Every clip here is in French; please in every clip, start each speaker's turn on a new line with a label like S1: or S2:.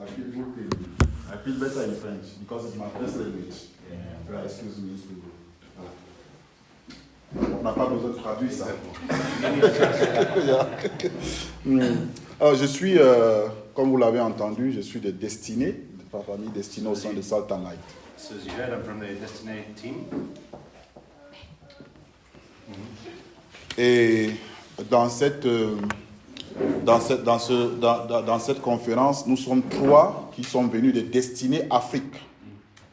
S1: I feel good. I feel better in French because it's my first language. Yeah. Excuse me. On n'a pas besoin de traduire ça. Alors, je suis, comme vous l'avez entendu, je suis de Destinée, de la famille Destinée au sein de Salt and Light.
S2: So as you heard, I'm from the Destiné team.
S1: Et dans cette conférence, nous sommes 3 qui sont venus de Destinée Afrique.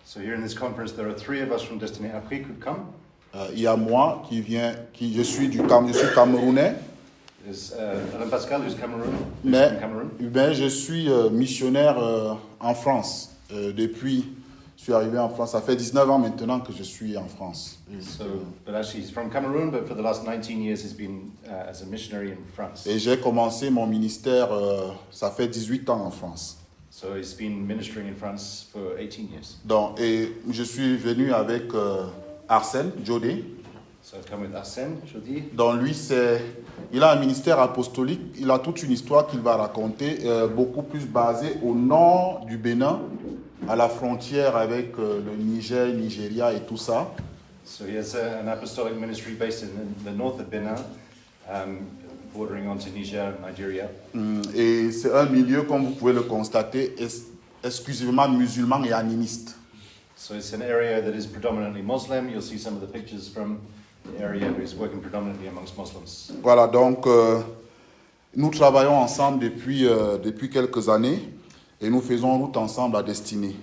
S2: So here in this conference, there are 3 of us from Destiné Afrique who come.
S1: Il y a moi je suis camerounais.
S2: There's Alain Pascal, who's from Cameroon.
S1: Mais je suis missionnaire en France. Je suis arrivé en France, ça fait 19 ans maintenant que je suis en France.
S2: But actually he's from Cameroon, but for the last 19 years he's been as a missionary in France.
S1: Et j'ai commencé mon ministère, ça fait 18 ans en France.
S2: So he's been ministering in France for 18 years.
S1: Donc, et je suis venu avec Arsène Jodé.
S2: So I've come with Arsène Jodé.
S1: Donc lui, il a un ministère apostolique, il a toute une histoire qu'il va raconter, beaucoup plus basée au nord du Bénin, à la frontière avec le Niger, Nigeria et tout ça.
S2: So he has an apostolic ministry based in the north of Benin, bordering onto Niger and Nigeria.
S1: Et c'est un milieu, comme vous pouvez le constater, exclusivement musulman et animiste.
S2: So it's an area that is predominantly Muslim. You'll see some of the pictures from the area who is working predominantly amongst Muslims.
S1: Voilà, donc nous travaillons ensemble depuis quelques années et nous faisons route ensemble à Destinée.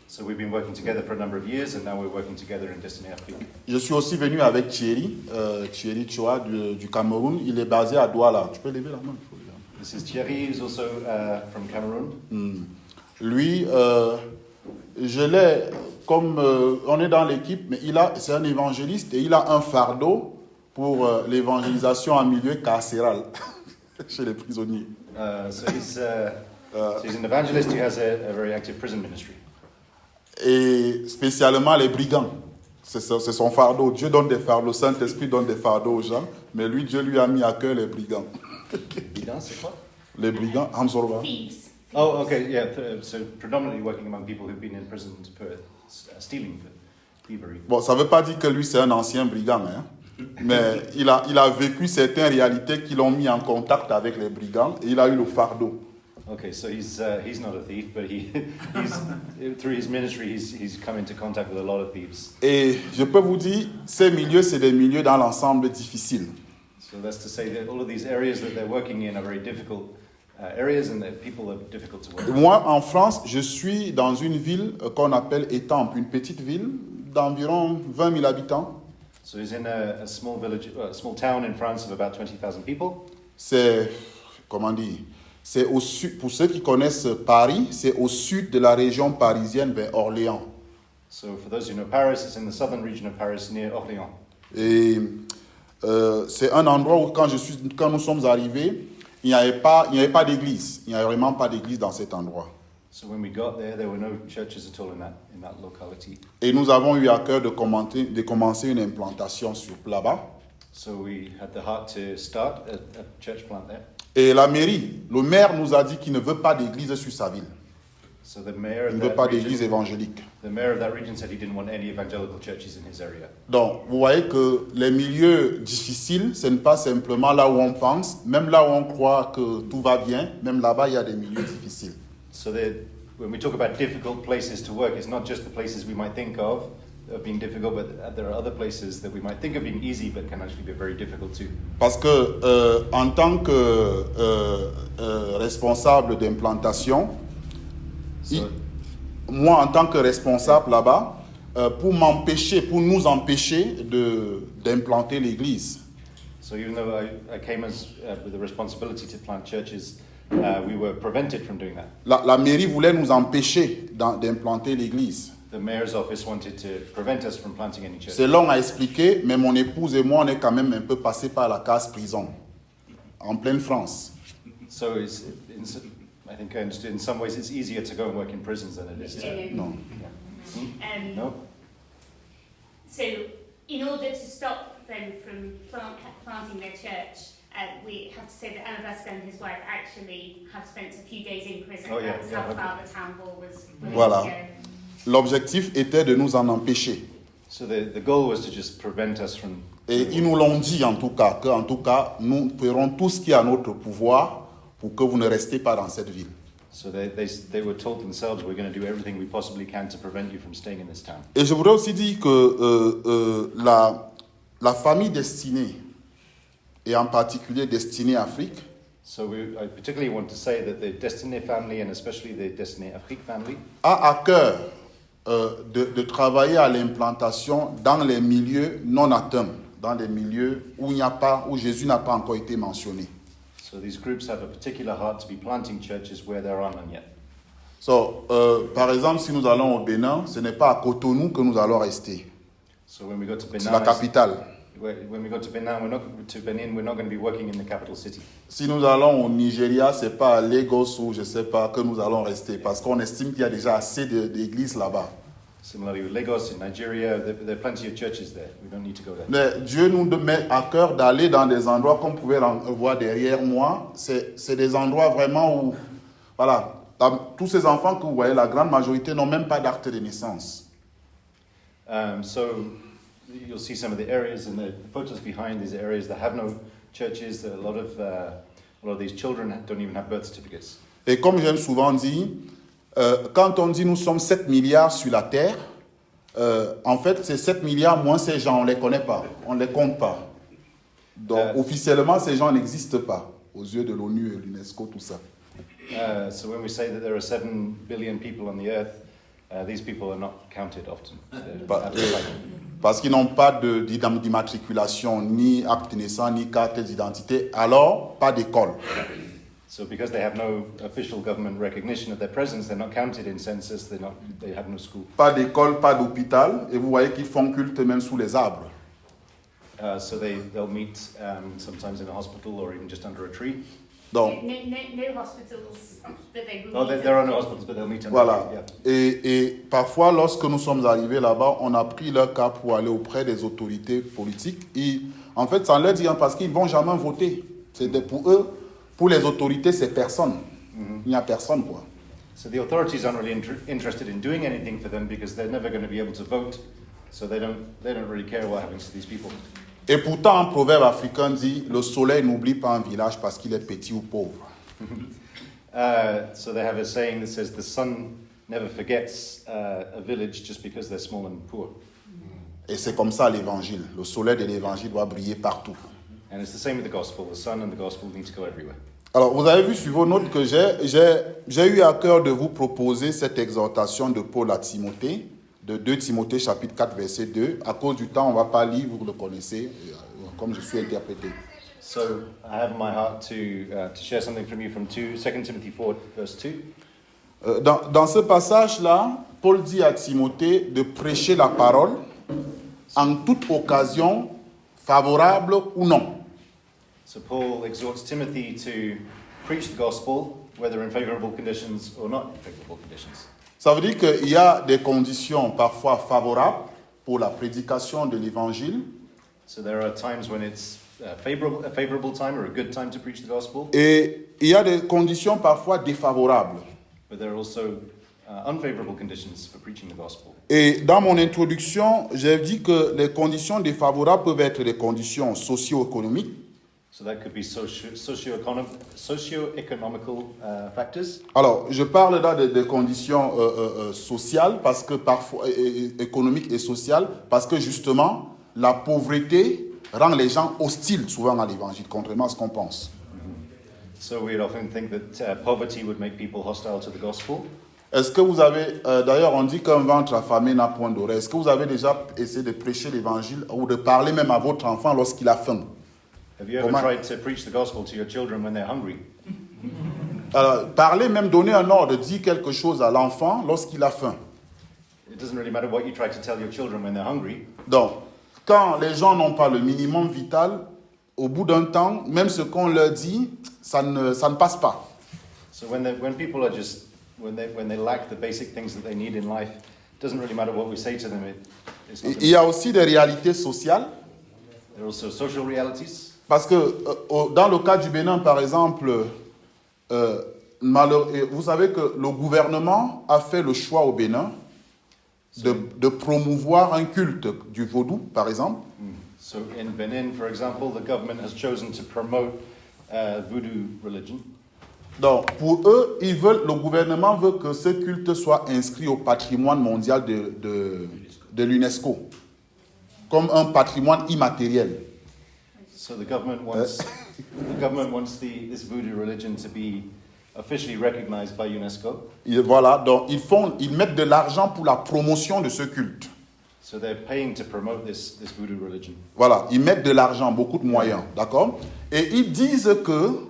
S2: So we've been working together for a number of years, and now we're working together in Destiné Afrique.
S1: Je suis aussi venu avec Thierry Choa du Cameroun. Il est basé à Douala. Tu peux lever la main?
S2: This is Thierry, who's also from Cameroon.
S1: Lui, je l'ai, comme on est dans l'équipe, mais c'est un évangéliste et il a un fardeau pour l'évangélisation en milieu carcéral chez les prisonniers.
S2: So he's an evangelist who has a very active prison ministry.
S1: Et spécialement les brigands. C'est son fardeau. Dieu donne des fardeaux, le Saint-Esprit donne des fardeaux aux gens, mais lui, Dieu lui a mis à cœur les brigands.
S2: Brigands, c'est quoi?
S1: Les brigands, Hamzorba.
S3: Thieves.
S2: Oh, okay, yeah. So predominantly working among people who've been in prison for stealing, for thievery.
S1: Bon, ça ne veut pas dire que lui, c'est un ancien brigand, hein? Mais il a vécu certaines réalités qui l'ont mis en contact avec les brigands et il a eu le fardeau.
S2: Okay, so he's not a thief, but he's through his ministry he's come into contact with a lot of thieves.
S1: Et je peux vous dire, ces milieux, c'est des milieux dans l'ensemble difficiles.
S2: So that's to say that all of these areas that they're working in are very difficult areas, and that people are difficult to work with.
S1: Moi, en France, je suis dans une ville qu'on appelle Étampes, une petite ville d'environ 20 000 habitants.
S2: So he's in a small village, a small town in France of about 20,000 people.
S1: C'est, comment dire, c'est au sud, pour ceux qui connaissent Paris, c'est au sud de la région parisienne vers Orléans.
S2: So for those who know Paris, it's in the southern region of Paris near Orléans.
S1: Et c'est un endroit où quand nous sommes arrivés, il n'y avait pas d'église. Il n'y avait vraiment pas d'église dans cet endroit.
S2: So when we got there were no churches at all in that locality.
S1: Et nous avons eu à cœur de commencer une implantation là-bas.
S2: So we had the heart to start a church plant there.
S1: Et le maire nous a dit qu'il ne veut pas d'église sur sa ville.
S2: So the mayor
S1: Il
S2: of
S1: ne veut
S2: that
S1: pas
S2: region,
S1: d'église évangélique.
S2: the mayor of that region said he didn't want any evangelical churches in his area.
S1: Donc, vous voyez que les milieux difficiles, ce n'est pas simplement là où on pense, même là où on croit que tout va bien, même là-bas, il y a des milieux difficiles.
S2: So when we talk about difficult places to work, it's not just the places we might think of being difficult, but there are other places that we might think of being easy, but can actually be very difficult too.
S1: Parce que en tant que responsable d'implantation, moi en tant que responsable là-bas, pour nous empêcher d'implanter l'église.
S2: So even though I came as with the responsibility to plant churches, we were prevented from doing that.
S1: La mairie voulait nous empêcher d'implanter l'église.
S2: The mayor's office wanted to prevent us from planting any churches.
S1: C'est long à expliquer, mais mon épouse et moi, on est quand même un peu passés par la case prison, en pleine France.
S2: So I think I understood in some ways it's easier to go and work in prisons than it is to...
S1: Non.
S2: No?
S3: So in order to stop them from planting their church, we have to say that Anna Vasco and his wife actually have spent a few days in prison.
S2: Oh, yeah,
S3: That's
S2: yeah,
S3: how
S2: okay.
S3: far the town hall was willing
S1: Voilà.
S3: to go.
S1: L'objectif était de nous en empêcher.
S2: So the goal was to just prevent us from.
S1: Et ils nous l'ont dit en tout cas, nous ferons tout ce qui est à notre pouvoir pour que vous ne restiez pas dans cette ville.
S2: So they were told themselves, we're going to do everything we possibly can to prevent you from staying in this town.
S1: Et je voudrais aussi dire que la famille destinée, et en particulier Destinée Afrique,
S2: So I particularly want to say that the Destiné family, and especially the Destiné Afrique family,
S1: a à cœur de travailler à l'implantation dans les milieux non atteints, dans les milieux où Jésus n'a pas encore été mentionné.
S2: so these groups have a particular heart to be planting churches where there are none yet.
S1: So, par exemple, si nous allons au Bénin, ce n'est pas à Cotonou que nous allons rester.
S2: So when we go to
S1: C'est
S2: Benin,
S1: la capitale.
S2: when we go to Benin, we're not going to be working in the capital city.
S1: Si nous allons au Nigeria, c'est pas à Lagos ou je sais pas que nous allons rester, parce qu'on estime qu'il y a déjà assez d'églises là-bas.
S2: Similarly with Lagos, in Nigeria, there are plenty of churches there. We don't need to go there.
S1: Mais Dieu nous met à cœur d'aller dans des endroits, comme vous pouvez voir derrière moi, c'est des endroits vraiment où, voilà, tous ces enfants que vous voyez, la grande majorité n'ont même pas d'acte de naissance.
S2: So you'll see some of the areas and the photos behind these areas that have no churches. A lot of these children don't even have birth certificates.
S1: Et comme j'aime souvent dire, quand on dit nous sommes 7 milliards sur la terre, en fait, ces 7 milliards, moins ces gens, on ne les connaît pas, on ne les compte pas. Donc, officiellement, ces gens n'existent pas aux yeux de l'ONU et l'UNESCO, tout ça.
S2: So when we say that there are 7 billion people on the earth, these people are not counted often.
S1: Parce qu'ils n'ont pas d'immatriculation, ni acte de naissance, ni carte d'identité, alors pas d'école.
S2: So because they have no official government recognition of their presence, they're not counted in census, they have no school.
S1: Pas d'école, pas d'hôpital, et vous voyez qu'ils font culte même sous les arbres.
S2: So they'll meet sometimes in a hospital or even just under a tree.
S1: Donc,
S3: No hospitals that they will
S2: Oh,
S3: meet
S2: there
S3: at.
S2: are no hospitals, but they'll meet under
S1: voilà.
S2: a tree. Yeah.
S1: Et parfois, lorsque nous sommes arrivés là-bas, on a pris leur cas pour aller auprès des autorités politiques. Et en fait, ça leur dit, parce qu'ils ne vont jamais voter. Pour eux, pour les autorités, c'est personne. Il n'y a personne, quoi.
S2: So the authorities aren't really interested in doing anything for them because they're never going to be able to vote. So they don't really care what happens to these people.
S1: Et pourtant, un proverbe africain dit, le soleil n'oublie pas un village parce qu'il est petit ou pauvre.
S2: So they have a saying that says the sun never forgets a village just because they're small and poor.
S1: Et c'est comme ça l'évangile. Le soleil de l'évangile doit briller partout.
S2: And it's the same with the gospel. The sun and the gospel need to go everywhere.
S1: Alors, vous avez vu sur vos notes que j'ai eu à cœur de vous proposer cette exhortation de Paul à Timothée, de 2 Timothée chapitre 4 verset 2. À cause du temps, on ne va pas lire, vous le connaissez, comme je suis interprété.
S2: So I have in my heart to share something from you from 2 Timothy 4 verse 2.
S1: Dans ce passage-là, Paul dit à Timothée de prêcher la parole en toute occasion, favorable ou non.
S2: So Paul exhorts Timothy to preach the gospel, whether in favorable conditions or not in favorable conditions.
S1: Ça veut dire qu'il y a des conditions parfois favorables pour la prédication de l'évangile.
S2: So there are times when it's a favorable time or a good time to preach the gospel.
S1: Et il y a des conditions parfois défavorables.
S2: But there are also unfavorable conditions for preaching the gospel.
S1: Et dans mon introduction, j'ai dit que les conditions défavorables peuvent être des conditions socio-économiques.
S2: So that could be socio-economical factors.
S1: Alors, je parle là des conditions sociales, parce que parfois économiques et sociales, parce que justement, la pauvreté rend les gens hostiles souvent à l'évangile, contrairement à ce qu'on pense.
S2: So we'd often think that poverty would make people hostile to the gospel.
S1: Est-ce que vous avez, d'ailleurs on dit qu'un ventre affamé n'a point d'oreille, est-ce que vous avez déjà essayé de prêcher l'évangile ou de parler même à votre enfant lorsqu'il a faim?
S2: Have you ever tried to preach the gospel to your children when they're hungry?
S1: Alors, parler même, donner un ordre, dire quelque chose à l'enfant lorsqu'il a faim.
S2: It doesn't really matter what you try to tell your children when they're hungry.
S1: Donc, quand les gens n'ont pas le minimum vital, au bout d'un temps, même ce qu'on leur dit, ça ne passe pas.
S2: So when people are just when they lack the basic things that they need in life, it doesn't really matter what we say to them.
S1: Il y a aussi des réalités sociales.
S2: There are also social realities.
S1: Parce que dans le cas du Bénin, par exemple, vous savez que le gouvernement a fait le choix au Bénin de promouvoir un culte du vaudou, par exemple.
S2: So in Benin, for example, the government has chosen to promote voodoo religion.
S1: Donc, pour eux, le gouvernement veut que ce culte soit inscrit au patrimoine mondial de l'UNESCO, comme un patrimoine immatériel.
S2: So the government wants this voodoo religion to be officially recognized by UNESCO.
S1: Et voilà, donc ils mettent de l'argent pour la promotion de ce culte.
S2: So they're paying to promote this voodoo religion.
S1: Voilà, ils mettent de l'argent, beaucoup de moyens, d'accord? Et ils disent que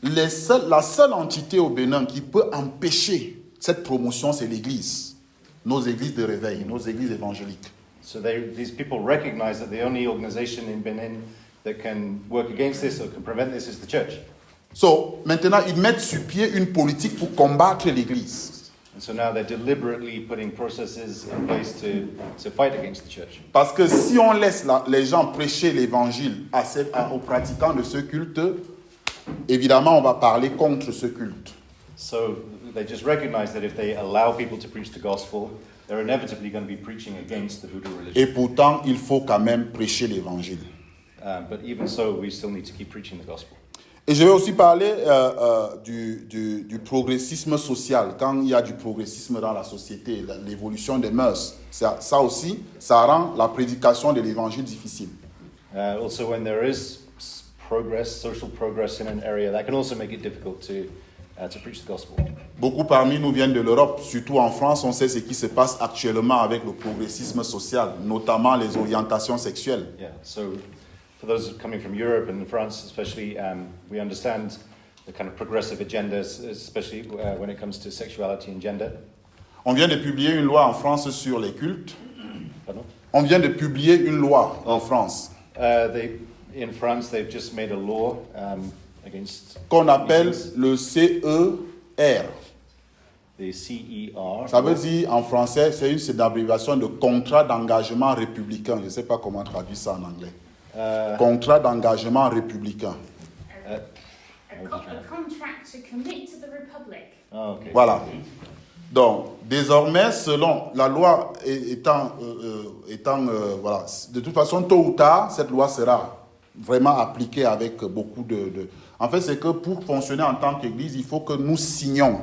S1: la seule entité au Bénin qui peut empêcher cette promotion, c'est l'Église. Nos églises de réveil, nos églises évangéliques.
S2: So these people recognize that the only organization in Benin that can work against this or can prevent this is the church.
S1: So, maintenant, ils mettent sur pied une politique pour combattre l'Église.
S2: And so now they're deliberately putting processes in place to fight against the church.
S1: Parce que si on laisse les gens prêcher l'évangile aux pratiquants de ce culte, évidemment, on va parler contre ce culte.
S2: So they just recognize that if they allow people to preach the gospel, they're inevitably going to be preaching against the voodoo religion.
S1: Et pourtant, il faut quand même prêcher l'évangile.
S2: But even so, we still need to keep preaching the gospel.
S1: Et je vais aussi parler du progressisme social. Quand il y a du progressisme dans la société, l'évolution des mœurs, ça aussi, ça rend la prédication de l'évangile difficile.
S2: Also, when there is progress, social progress in an area, that can also make it difficult to preach the gospel.
S1: Beaucoup parmi nous viennent de l'Europe, surtout en France, on sait ce qui se passe actuellement avec le progressisme social, notamment les orientations sexuelles.
S2: Yeah, so for those coming from Europe and France especially, we understand the kind of progressive agendas, especially when it comes to sexuality and gender.
S1: On vient de publier une loi en France sur les cultes.
S2: Pardon?
S1: On vient de publier une loi en France.
S2: In France, they've just made a law against
S1: qu'on appelle
S2: meetings.
S1: le CER.
S2: The CER.
S1: Ça veut dire en français, c'est une abréviation de contrat d'engagement républicain. Je ne sais pas comment traduire ça en anglais. Contrat d'engagement républicain.
S3: A contract to commit to the Republic.
S2: Oh, okay.
S1: Voilà. Donc, désormais, selon la loi voilà, de toute façon, tôt ou tard, cette loi sera vraiment appliquée avec beaucoup de... En fait, c'est que pour fonctionner en tant qu'Église, il faut que nous signions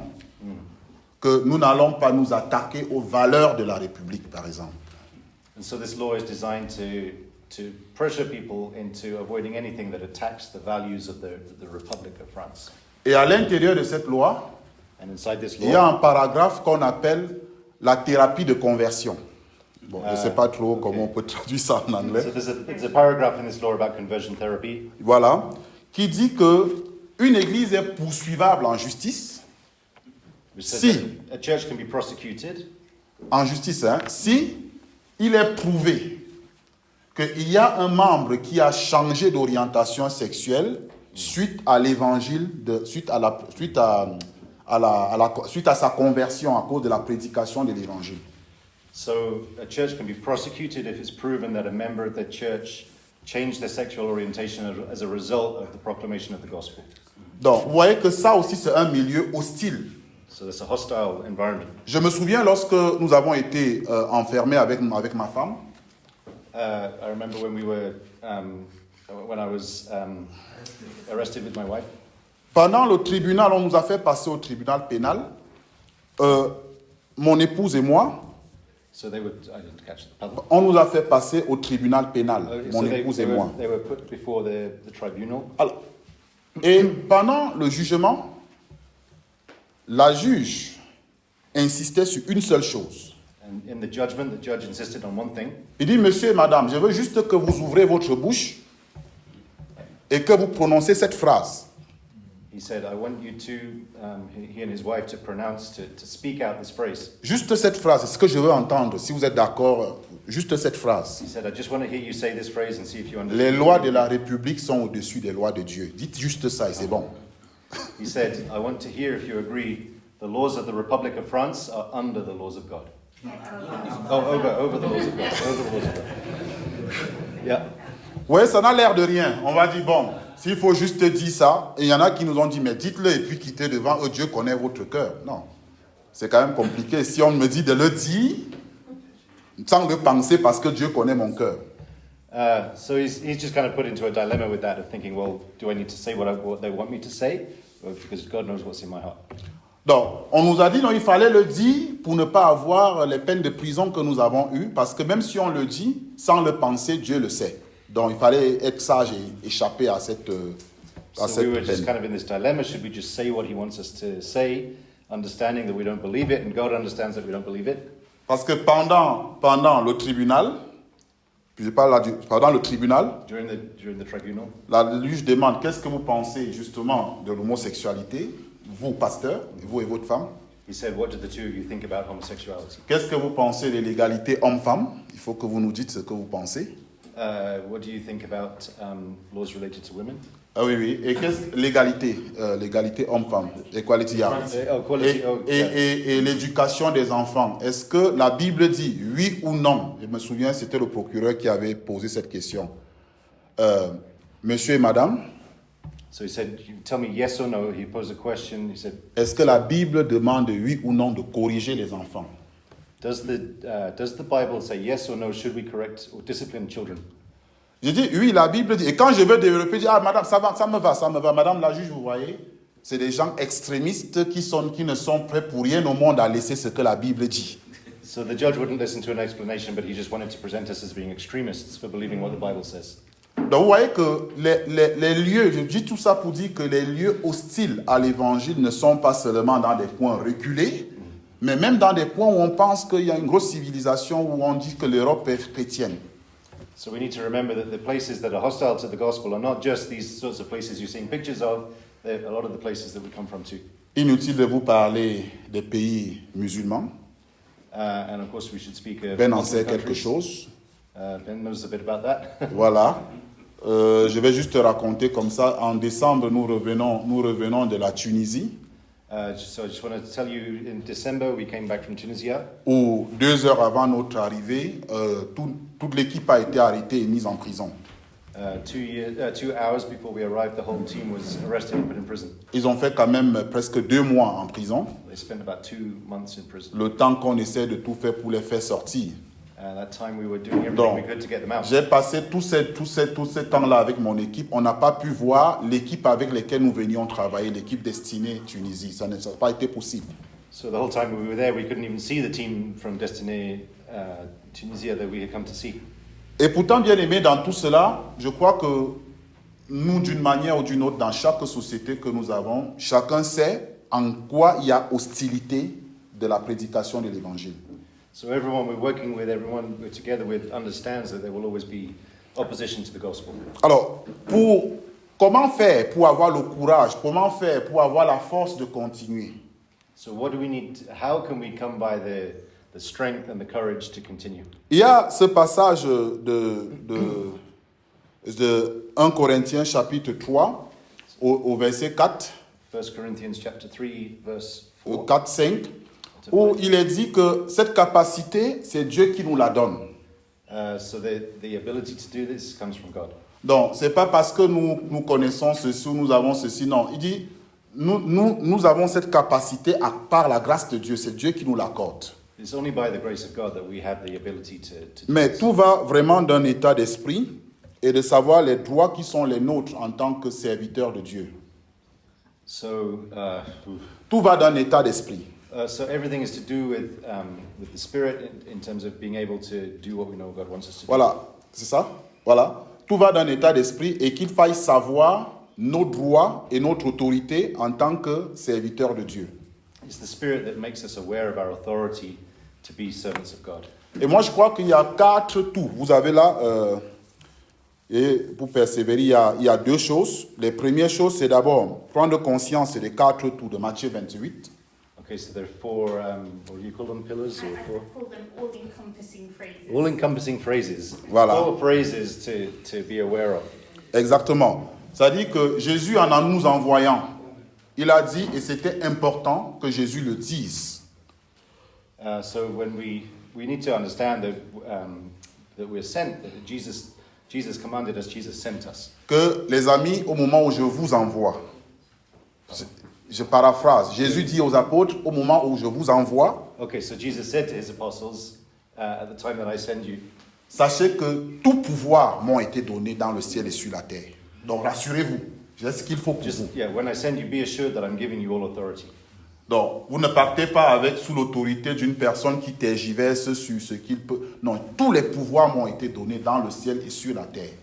S1: que nous n'allons pas nous attaquer aux valeurs de la République, par exemple.
S2: And so this law is designed to pressure people into avoiding anything that attacks the values of the Republic of France.
S1: Et à l'intérieur de cette loi,
S2: And inside this
S1: il y a
S2: law,
S1: un paragraphe qu'on appelle la thérapie de conversion. Bon, je ne sais pas trop comment on peut traduire ça en anglais.
S2: so there's a paragraph in this law about conversion therapy.
S1: Voilà, qui dit que une église est poursuivable en justice,
S2: Which says
S1: Si.
S2: that a church can be prosecuted
S1: si il est prouvé qu'il y a un membre qui a changé d'orientation sexuelle suite à l'évangile, suite à sa conversion à cause de la prédication de l'évangile.
S2: So a church can be prosecuted if it's proven that a member of the church changed their sexual orientation as a result of the proclamation of the gospel.
S1: Donc, vous voyez que ça aussi, c'est un milieu hostile.
S2: So there's a hostile environment.
S1: Je me souviens lorsque nous avons été enfermés avec ma femme.
S2: I remember when I was arrested with my wife.
S1: Pendant le tribunal, on nous a fait passer au tribunal pénal. Mon épouse et moi,
S2: So I didn't catch the pardon.
S1: on nous a fait passer au tribunal pénal, mon
S2: So
S1: épouse et moi.
S2: they were put before the tribunal.
S1: Alors, et pendant le jugement, la juge insistait sur une seule chose.
S2: And in the judgment, the judge insisted on one thing.
S1: Il dit, monsieur et madame, je veux juste que vous ouvrez votre bouche et que vous prononcez cette phrase.
S2: He said, I want you to, he and his wife, to pronounce, to speak out this phrase.
S1: Juste cette phrase, c'est ce que je veux entendre, si vous êtes d'accord, juste cette phrase.
S2: He said, I just want to hear you say this phrase and see if you understand.
S1: Les lois de la République sont au-dessus des lois de Dieu. Dites juste ça et c'est bon.
S2: He said, I want to hear if you agree the laws of the Republic of France are under the laws of God. Oh, over the laws of God. Over the laws of God. Yeah.
S1: Ouais, ça n'a l'air de rien. On va dire, bon, s'il faut juste dire ça, et il y en a qui nous ont dit, mais dites-le et puis quittez devant eux, Dieu connaît votre cœur. Non, c'est quand même compliqué. Si on me dit de le dire, sans le penser parce que Dieu connaît mon cœur.
S2: So he's just kind of put into a dilemma with that of thinking, well, do I need to say what they want me to say? Or because God knows what's in my heart.
S1: Donc, on nous a dit, non, il fallait le dire pour ne pas avoir les peines de prison que nous avons eues, parce que même si on le dit, sans le penser, Dieu le sait. Donc, il fallait être sage et échapper à cette
S2: So we were just
S1: peine.
S2: kind of in this dilemma. Should we just say what he wants us to say, understanding that we don't believe it, and God understands that we don't believe it?
S1: Parce que pendant le tribunal, je parle là pendant le tribunal,
S2: During the tribunal,
S1: la juge demande, qu'est-ce que vous pensez justement de l'homosexualité, vous, pasteur, vous et votre femme?
S2: he said, what do the two of you think about homosexuality?
S1: Qu'est-ce que vous pensez de l'égalité homme-femme? Il faut que vous nous dites ce que vous pensez.
S2: What do you think about laws related to women?
S1: Ah oui, oui. Et qu'est-ce l'égalité homme-femme? Equality, yeah.
S2: Equality,
S1: Et l'éducation des enfants. Est-ce que la Bible dit oui ou non? Je me souviens, c'était le procureur qui avait posé cette question. Monsieur et madame,
S2: So he said, you tell me yes or no. He posed a question. He said,
S1: est-ce que la Bible demande oui ou non de corriger les enfants?
S2: does the Bible say yes or no? Should we correct or discipline children?
S1: Je dis oui, la Bible dit. Et quand je veux développer, je dis ah madame, ça me va. Madame la juge, vous voyez, c'est des gens extrémistes qui ne sont prêts pour rien au monde à laisser ce que la Bible dit.
S2: So the judge wouldn't listen to an explanation, but he just wanted to present us as being extremists for believing what the Bible says.
S1: Donc vous voyez que les lieux, je dis tout ça pour dire que les lieux hostiles à l'évangile ne sont pas seulement dans des coins reculés, mais même dans des coins où on pense qu'il y a une grosse civilisation, où on dit que l'Europe est chrétienne.
S2: So we need to remember that the places that are hostile to the gospel are not just these sorts of places you're seeing pictures of, they're a lot of the places that we come from too.
S1: Inutile de vous parler des pays musulmans.
S2: And of course we should speak of
S1: Ben en
S2: Muslim
S1: sait quelque
S2: countries.
S1: chose.
S2: Ben knows a bit about that.
S1: Voilà. Je vais juste te raconter comme ça. En décembre, nous revenons de la Tunisie,
S2: So I just want to tell you, in December we came back from Tunisia.
S1: où 2 heures avant notre arrivée, toute l'équipe a été arrêtée et mise en prison.
S2: 2 hours before we arrived, the whole team was arrested and put in prison.
S1: Ils ont fait quand même presque 2 mois en prison,
S2: They spent about 2 months in prison.
S1: le temps qu'on essaie de tout faire pour les faire sortir.
S2: That time we were doing everything
S1: Donc,
S2: we could to get them out.
S1: j'ai passé tout ce temps-là avec mon équipe. On n'a pas pu voir l'équipe avec laquelle nous venions travailler, l'équipe destinée Tunisie. Ça n'a pas été possible.
S2: So the whole time we were there, we couldn't even see the team from Destiny Tunisia that we had come to see.
S1: Et pourtant, bien aimé, dans tout cela, je crois que nous, d'une manière ou d'une autre, dans chaque société que nous avons, chacun sait en quoi il y a hostilité de la prédication de l'évangile.
S2: So everyone we're working with, everyone we're together with, understands that there will always be opposition to the gospel.
S1: Alors, comment faire pour avoir le courage, comment faire pour avoir la force de continuer?
S2: So what do we need? How can we come by the strength and the courage to continue?
S1: Il y a ce passage de 1 Corinthiens chapitre 3 au verset 4,
S2: 1 Corinthians chapter 3, verse 4.
S1: 4-5, où il est dit que cette capacité, c'est Dieu qui nous la donne.
S2: So the ability to do this comes from God.
S1: Donc, ce n'est pas parce que nous connaissons ceci ou nous avons ceci, non. Il dit, nous avons cette capacité par la grâce de Dieu, c'est Dieu qui nous l'accorde.
S2: It's only by the grace of God that we have the ability to do
S1: Mais
S2: this.
S1: tout va vraiment d'un état d'esprit et de savoir les droits qui sont les nôtres en tant que serviteurs de Dieu.
S2: So,
S1: Tout va d'un état d'esprit.
S2: so everything is to do with the Spirit in terms of being able to do what we know God wants us to do.
S1: Voilà, c'est ça. Voilà. Tout va d'un état d'esprit et qu'il faille savoir nos droits et notre autorité en tant que serviteurs de Dieu.
S2: It's the Spirit that makes us aware of our authority to be servants of God.
S1: Et moi, je crois qu'il y a 4 tout. Vous avez là, et pour persévérer, il y a 2 choses. Les premières choses, c'est d'abord prendre conscience des 4 tout de Matthieu 28.
S2: Okay, so there are 4, what do you call them, pillars?
S3: I
S2: Or 4?
S3: call them all-encompassing phrases.
S2: All-encompassing phrases.
S1: Voilà.
S2: 4 phrases to be aware of.
S1: Exactement. C'est-à-dire que Jésus, en nous envoyant, il a dit, et c'était important que Jésus le dise.
S2: So when we need to understand that we're sent, that Jesus Jesus commanded us, Jesus sent us.
S1: Que les amis, au moment où je vous envoie, je paraphrase, Jésus dit aux apôtres, au moment où je vous envoie,
S2: Okay, so Jesus said to his apostles, at the time that I send you,
S1: sachez que tout pouvoir m'a été donné dans le ciel et sur la terre. Donc rassurez-vous, j'ai ce qu'il faut pour vous.
S2: when I send you, be assured that I'm giving you all authority.
S1: Donc, vous ne partez pas avec sous l'autorité d'une personne qui tergiverse sur ce qu'il peut. Non, tous les pouvoirs m'ont été donnés dans le ciel et sur la terre.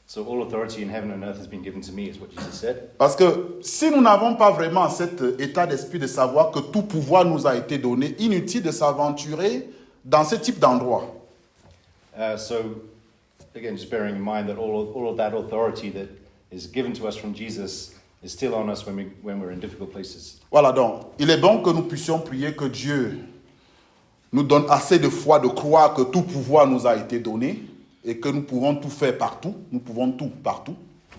S2: So all authority in heaven and earth has been given to me, is what Jesus said.
S1: Parce que si nous n'avons pas vraiment cet état d'esprit de savoir que tout pouvoir nous a été donné, inutile de s'aventurer dans ce type d'endroit.
S2: So, again, just bearing in mind that all of that authority that is given to us from Jesus is still on us when we're in difficult places.
S1: Voilà donc, il est bon que nous puissions prier que Dieu nous donne assez de foi de croire que tout pouvoir nous a été donné et que nous pouvons tout faire partout, nous pouvons tout partout.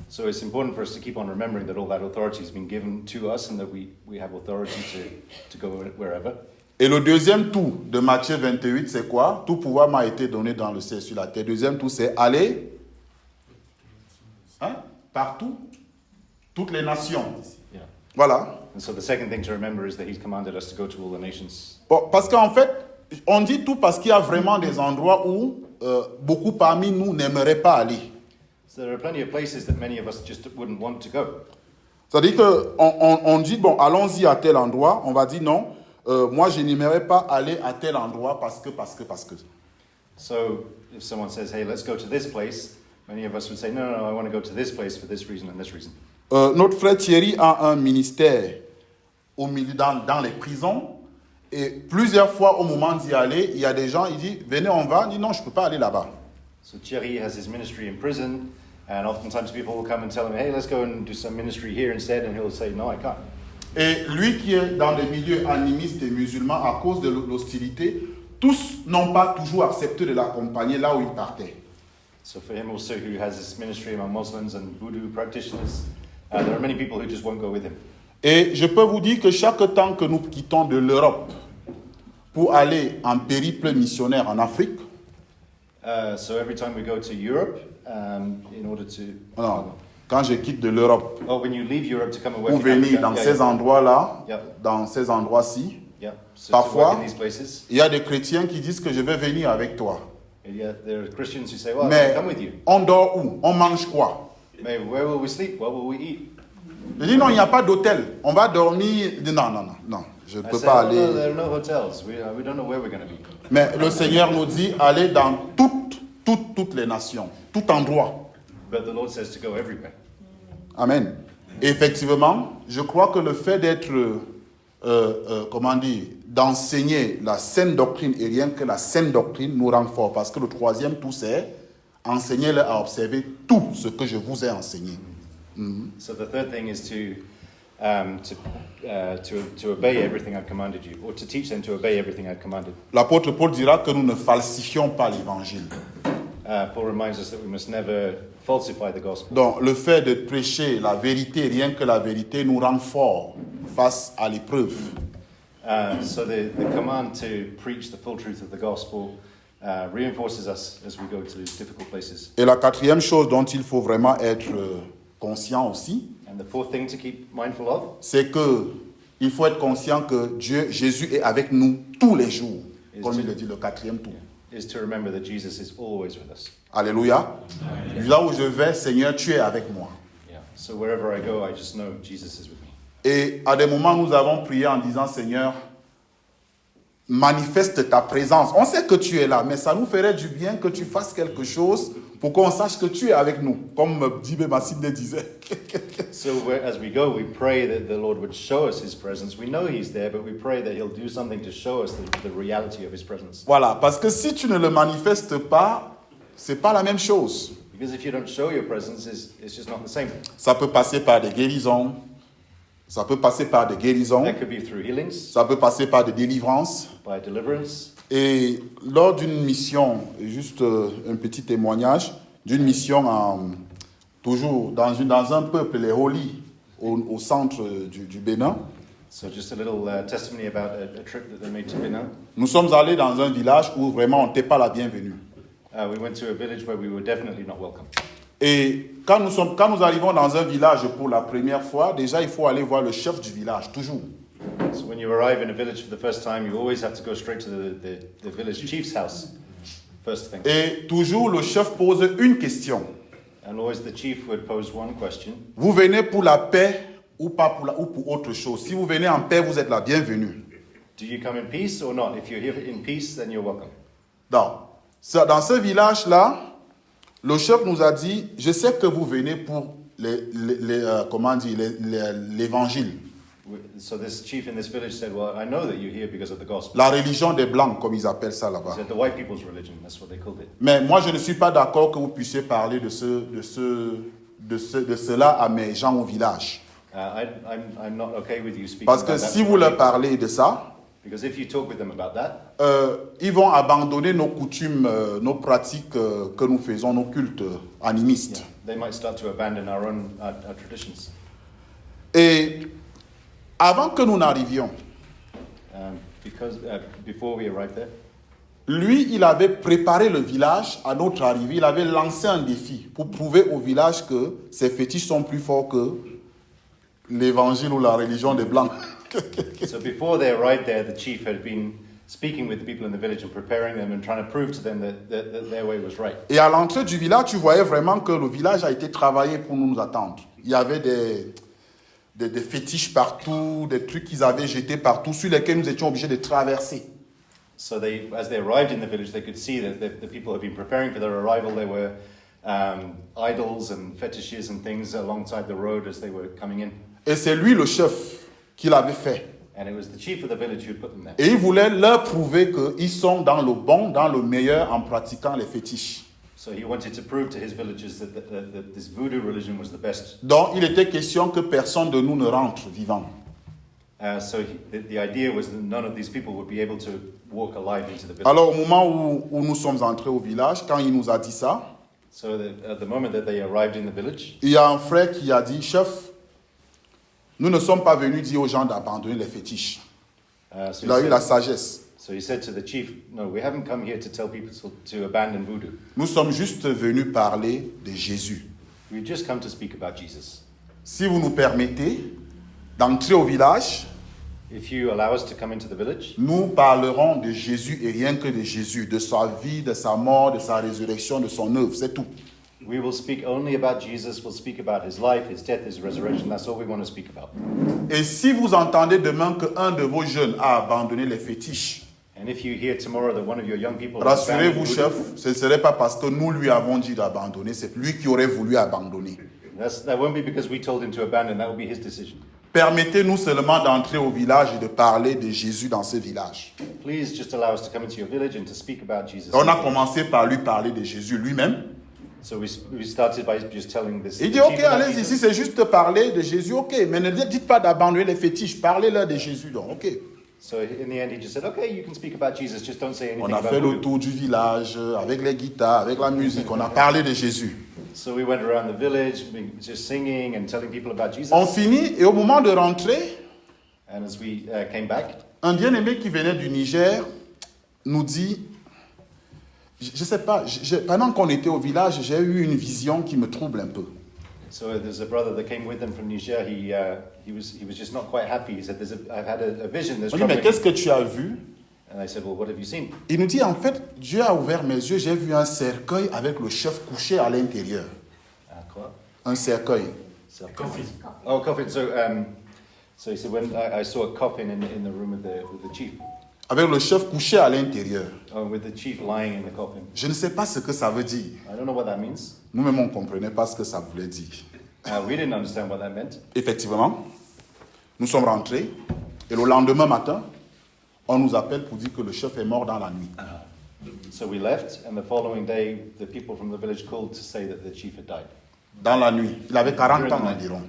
S2: So it's important for us to keep on remembering that all that authority has been given to us and that we have authority to go wherever.
S1: Et le deuxième tout de Matthieu 28, c'est quoi? Tout pouvoir m'a été donné dans le ciel et sur la terre. Deuxième tout, c'est aller partout, toutes les nations.
S2: Yeah.
S1: Voilà.
S2: And so the second thing to remember is that he's commanded us to go to all the nations.
S1: Bon, parce qu'en fait, on dit tout parce qu'il y a vraiment des endroits où beaucoup parmi nous n'aimeraient pas aller.
S2: So there are plenty of places that many of us just wouldn't want to go.
S1: C'est-à-dire qu'on dit, bon, allons-y à tel endroit. On va dire, non, moi, je n'aimerais pas aller à tel endroit parce que.
S2: So if someone says, hey, let's go to this place, many of us would say, no, I want to go to this place for this reason and this reason.
S1: Notre frère Thierry a un ministère au milieu dans les prisons. Et plusieurs fois, au moment d'y aller, il y a des gens, ils disent, venez, on va. Il dit, non, je ne peux pas aller là-bas.
S2: So Thierry has his ministry in prison, and oftentimes people will come and tell him, hey, let's go and do some ministry here instead, and he'll say, no, I can't.
S1: Et lui qui est dans les milieux animistes et musulmans, à cause de l'hostilité, tous n'ont pas toujours accepté de l'accompagner là où il partait.
S2: So for him also, who has his ministry among Muslims and voodoo practitioners, there are many people who just won't go with him.
S1: Et je peux vous dire que chaque temps que nous quittons de l'Europe pour aller en périple missionnaire en Afrique,
S2: So every time we go to Europe, in order to...
S1: non, quand je quitte de l'Europe
S2: Oh, when you leave Europe to come and work
S1: pour
S2: in
S1: venir
S2: Africa,
S1: dans ces endroits-là,
S2: Yeah.
S1: dans ces endroits-ci,
S2: Yeah. So
S1: Parfois,
S2: to work in these places,
S1: il y a des chrétiens qui disent que je vais venir avec toi.
S2: and yet there are Christians who say, well,
S1: Mais
S2: I'll come with you.
S1: on dort où? On mange quoi?
S2: Hey, where will we sleep? What will we eat?
S1: Je dis non, il n'y a pas d'hôtel. On va dormir. Non, je ne
S2: I
S1: peux
S2: say,
S1: pas
S2: oh,
S1: aller.
S2: no, there are no hotels. We don't know where we're going to be.
S1: Mais le Seigneur nous dit aller dans toutes les nations, tout endroit.
S2: But the Lord says to go everywhere.
S1: Amen. Et effectivement, je crois que le fait d'être, d'enseigner la saine doctrine et rien que la saine doctrine nous rend fort. Parce que le troisième tout, c'est enseigner-leur à observer tout ce que je vous ai enseigné.
S2: So the third thing is to obey everything I've commanded you, or to teach them to obey everything I've commanded.
S1: L'apôtre Paul dira que nous ne falsifions pas l'évangile.
S2: Paul reminds us that we must never falsify the gospel.
S1: Donc, le fait de prêcher la vérité, rien que la vérité, nous rend forts face à l'épreuve.
S2: So the command to preach the full truth of the gospel reinforces us as we go to these difficult places.
S1: Et la quatrième chose dont il faut vraiment être conscient aussi,
S2: And the fourth thing to keep mindful of
S1: c'est que il faut être conscient que Jésus est avec nous tous les jours, comme il le dit le quatrième tour.
S2: is to remember that Jesus is always with us.
S1: Alléluia. Là où je vais, Seigneur, tu es avec moi.
S2: Yeah. So wherever I go, I just know Jesus is with me.
S1: Et à des moments, nous avons prié en disant, Seigneur, manifeste ta présence. On sait que tu es là, mais ça nous ferait du bien que tu fasses quelque chose pour qu'on sache que tu es avec nous, comme Dibé Massine le disait.
S2: So as we go, we pray that the Lord would show us His presence. We know He's there, but we pray that He'll do something to show us the reality of His presence.
S1: Voilà, parce que si tu ne le manifestes pas, c'est pas la même chose.
S2: Because if you don't show your presence, it's just not the same.
S1: Ça peut passer par des guérisons. Ça peut passer par des guérisons.
S2: That could be through healings,
S1: Ça peut passer par des délivrances.
S2: by deliverance.
S1: Et lors d'une mission, juste un petit témoignage, d'une mission toujours dans un peuple, les Holi, au centre du Bénin.
S2: So just a little testimony about a trip that they made to Benin.
S1: Nous sommes allés dans un village où vraiment on n'était pas la bienvenue.
S2: We went to a village where we were definitely not welcome.
S1: Et quand nous arrivons dans un village pour la première fois, déjà il faut aller voir le chef du village, toujours.
S2: So when you arrive in a village for the first time, you always have to go straight to the village chief's house, first thing.
S1: Et toujours le chef pose une question.
S2: And always the chief would pose one question.
S1: Vous venez pour la paix ou pas ou pour autre chose? Si vous venez en paix, vous êtes la bienvenue.
S2: Do you come in peace or not? If you're here in peace, then you're welcome.
S1: Dans ce village-là, le chef nous a dit, je sais que vous venez pour l'évangile.
S2: So this chief in this village said, well, I know that you're here because of the gospel.
S1: La religion des Blancs, comme ils appellent ça là-bas.
S2: He said the white people's religion, that's what they called it.
S1: Mais moi, je ne suis pas d'accord que vous puissiez parler de cela à mes gens au village.
S2: I'm not okay with you speaking
S1: Parce que
S2: about that
S1: si vous leur parlez de ça,
S2: because if you talk with them about that,
S1: ils vont abandonner nos coutumes, nos pratiques que nous faisons, nos cultes animistes.
S2: they might start to abandon our own our traditions.
S1: Et avant que nous n'arrivions,
S2: Because before we arrived there,
S1: lui, il avait préparé le village à notre arrivée. Il avait lancé un défi pour prouver au village que ces fétiches sont plus forts que l'évangile ou la religion des Blancs.
S2: so before they arrived there, the chief had been speaking with the people in the village and preparing them and trying to prove to them that their way was right.
S1: Et à l'entrée du village, tu voyais vraiment que le village a été travaillé pour nous attendre. Il y avait des fétiches partout, des trucs qu'ils avaient jetés partout, sur lesquels nous étions obligés de traverser.
S2: So as they arrived in the village, they could see that the people had been preparing for their arrival. There were idols and fetishes and things alongside the road as they were coming in.
S1: Et c'est lui le chef qui l'avait fait.
S2: And it was the chief of the village who put them there.
S1: Et il voulait leur prouver qu'ils sont dans le bon, dans le meilleur en pratiquant les fétiches.
S2: So he wanted to prove to his villagers that this voodoo religion was the best.
S1: Donc il était question que personne de nous ne rentre vivant.
S2: So the idea was that none of these people would be able to walk alive into the village.
S1: Alors au moment où nous sommes entrés au village, quand il nous a dit ça,
S2: So at the moment that they arrived in the village,
S1: il y a un frère qui a dit, chef, nous ne sommes pas venus dire aux gens d'abandonner les fétiches.
S2: so
S1: Il a eu la sagesse.
S2: he said to the chief, no, we haven't come here to tell people to abandon voodoo.
S1: Nous sommes juste venus parler de Jésus.
S2: We've just come to speak about Jesus.
S1: Si vous nous permettez d'entrer au village,
S2: If you allow us to come into the village,
S1: nous parlerons de Jésus et rien que de Jésus, de sa vie, de sa mort, de sa résurrection, de son œuvre, c'est tout.
S2: we will speak only about Jesus. We'll speak about his life, his death, his resurrection. That's all we want to speak about.
S1: Et si vous entendez demain qu'un de vos jeunes a abandonné les fétiches,
S2: And if you hear tomorrow that one of your young people has
S1: rassurez-vous,
S2: abandoned
S1: chef,
S2: voodoo,
S1: ce ne serait pas parce que nous lui avons dit d'abandonner, c'est lui qui aurait voulu abandonner.
S2: that won't be because we told him to abandon. That will be his decision.
S1: Permettez-nous seulement d'entrer au village et de parler de Jésus dans ce village.
S2: Please just allow us to come into your village and to speak about Jesus.
S1: On a commencé par lui parler de Jésus lui-même.
S2: So we started by just telling this.
S1: Il dit,
S2: the
S1: ok,
S2: chief about
S1: allez-y,
S2: Jesus.
S1: si c'est juste parler de Jésus, ok, mais ne dites pas d'abandonner les fétiches, parlez-leur de Jésus, donc, ok.
S2: So in the end, he just said, "Okay, you can speak about Jesus. Just don't say
S1: On
S2: anything
S1: a
S2: about
S1: fait le
S2: voodoo."
S1: tour du village, avec les guitares, avec la musique, on a parlé de Jésus.
S2: So we went around the village, just singing and telling people about Jesus.
S1: On finit, et au moment de rentrer,
S2: And as we came back,
S1: un bien-aimé qui venait du Niger nous dit, je ne sais pas, pendant qu'on était au village, j'ai eu une vision qui me trouble un peu.
S2: so there's a brother that came with them from Niger. He was just not quite happy. He said, "I've had a vision that's
S1: On dit, mais
S2: troubling."
S1: qu'est-ce que tu as vu?
S2: And I said, "Well, what have you seen?"
S1: Il nous dit, en fait, Dieu a ouvert mes yeux, j'ai vu un cercueil avec le chef couché à l'intérieur.
S2: Quoi?
S1: Un cercueil.
S2: So, oh, coffin. So he said, when I saw a coffin in the room with the chief.
S1: Avec le chef couché à l'intérieur.
S2: Oh, with the chief lying in the coffin.
S1: Je ne sais pas ce que ça veut dire.
S2: I don't know what that means.
S1: Nous-mêmes, on ne comprenait pas ce que ça voulait dire.
S2: We didn't understand what that meant.
S1: Effectivement, nous sommes rentrés et le lendemain matin, on nous appelle pour dire que le chef est mort dans la nuit.
S2: So we left, and the following day, the people from the village called to say that the chief had died.
S1: Dans la nuit. Il avait 40 ans environ.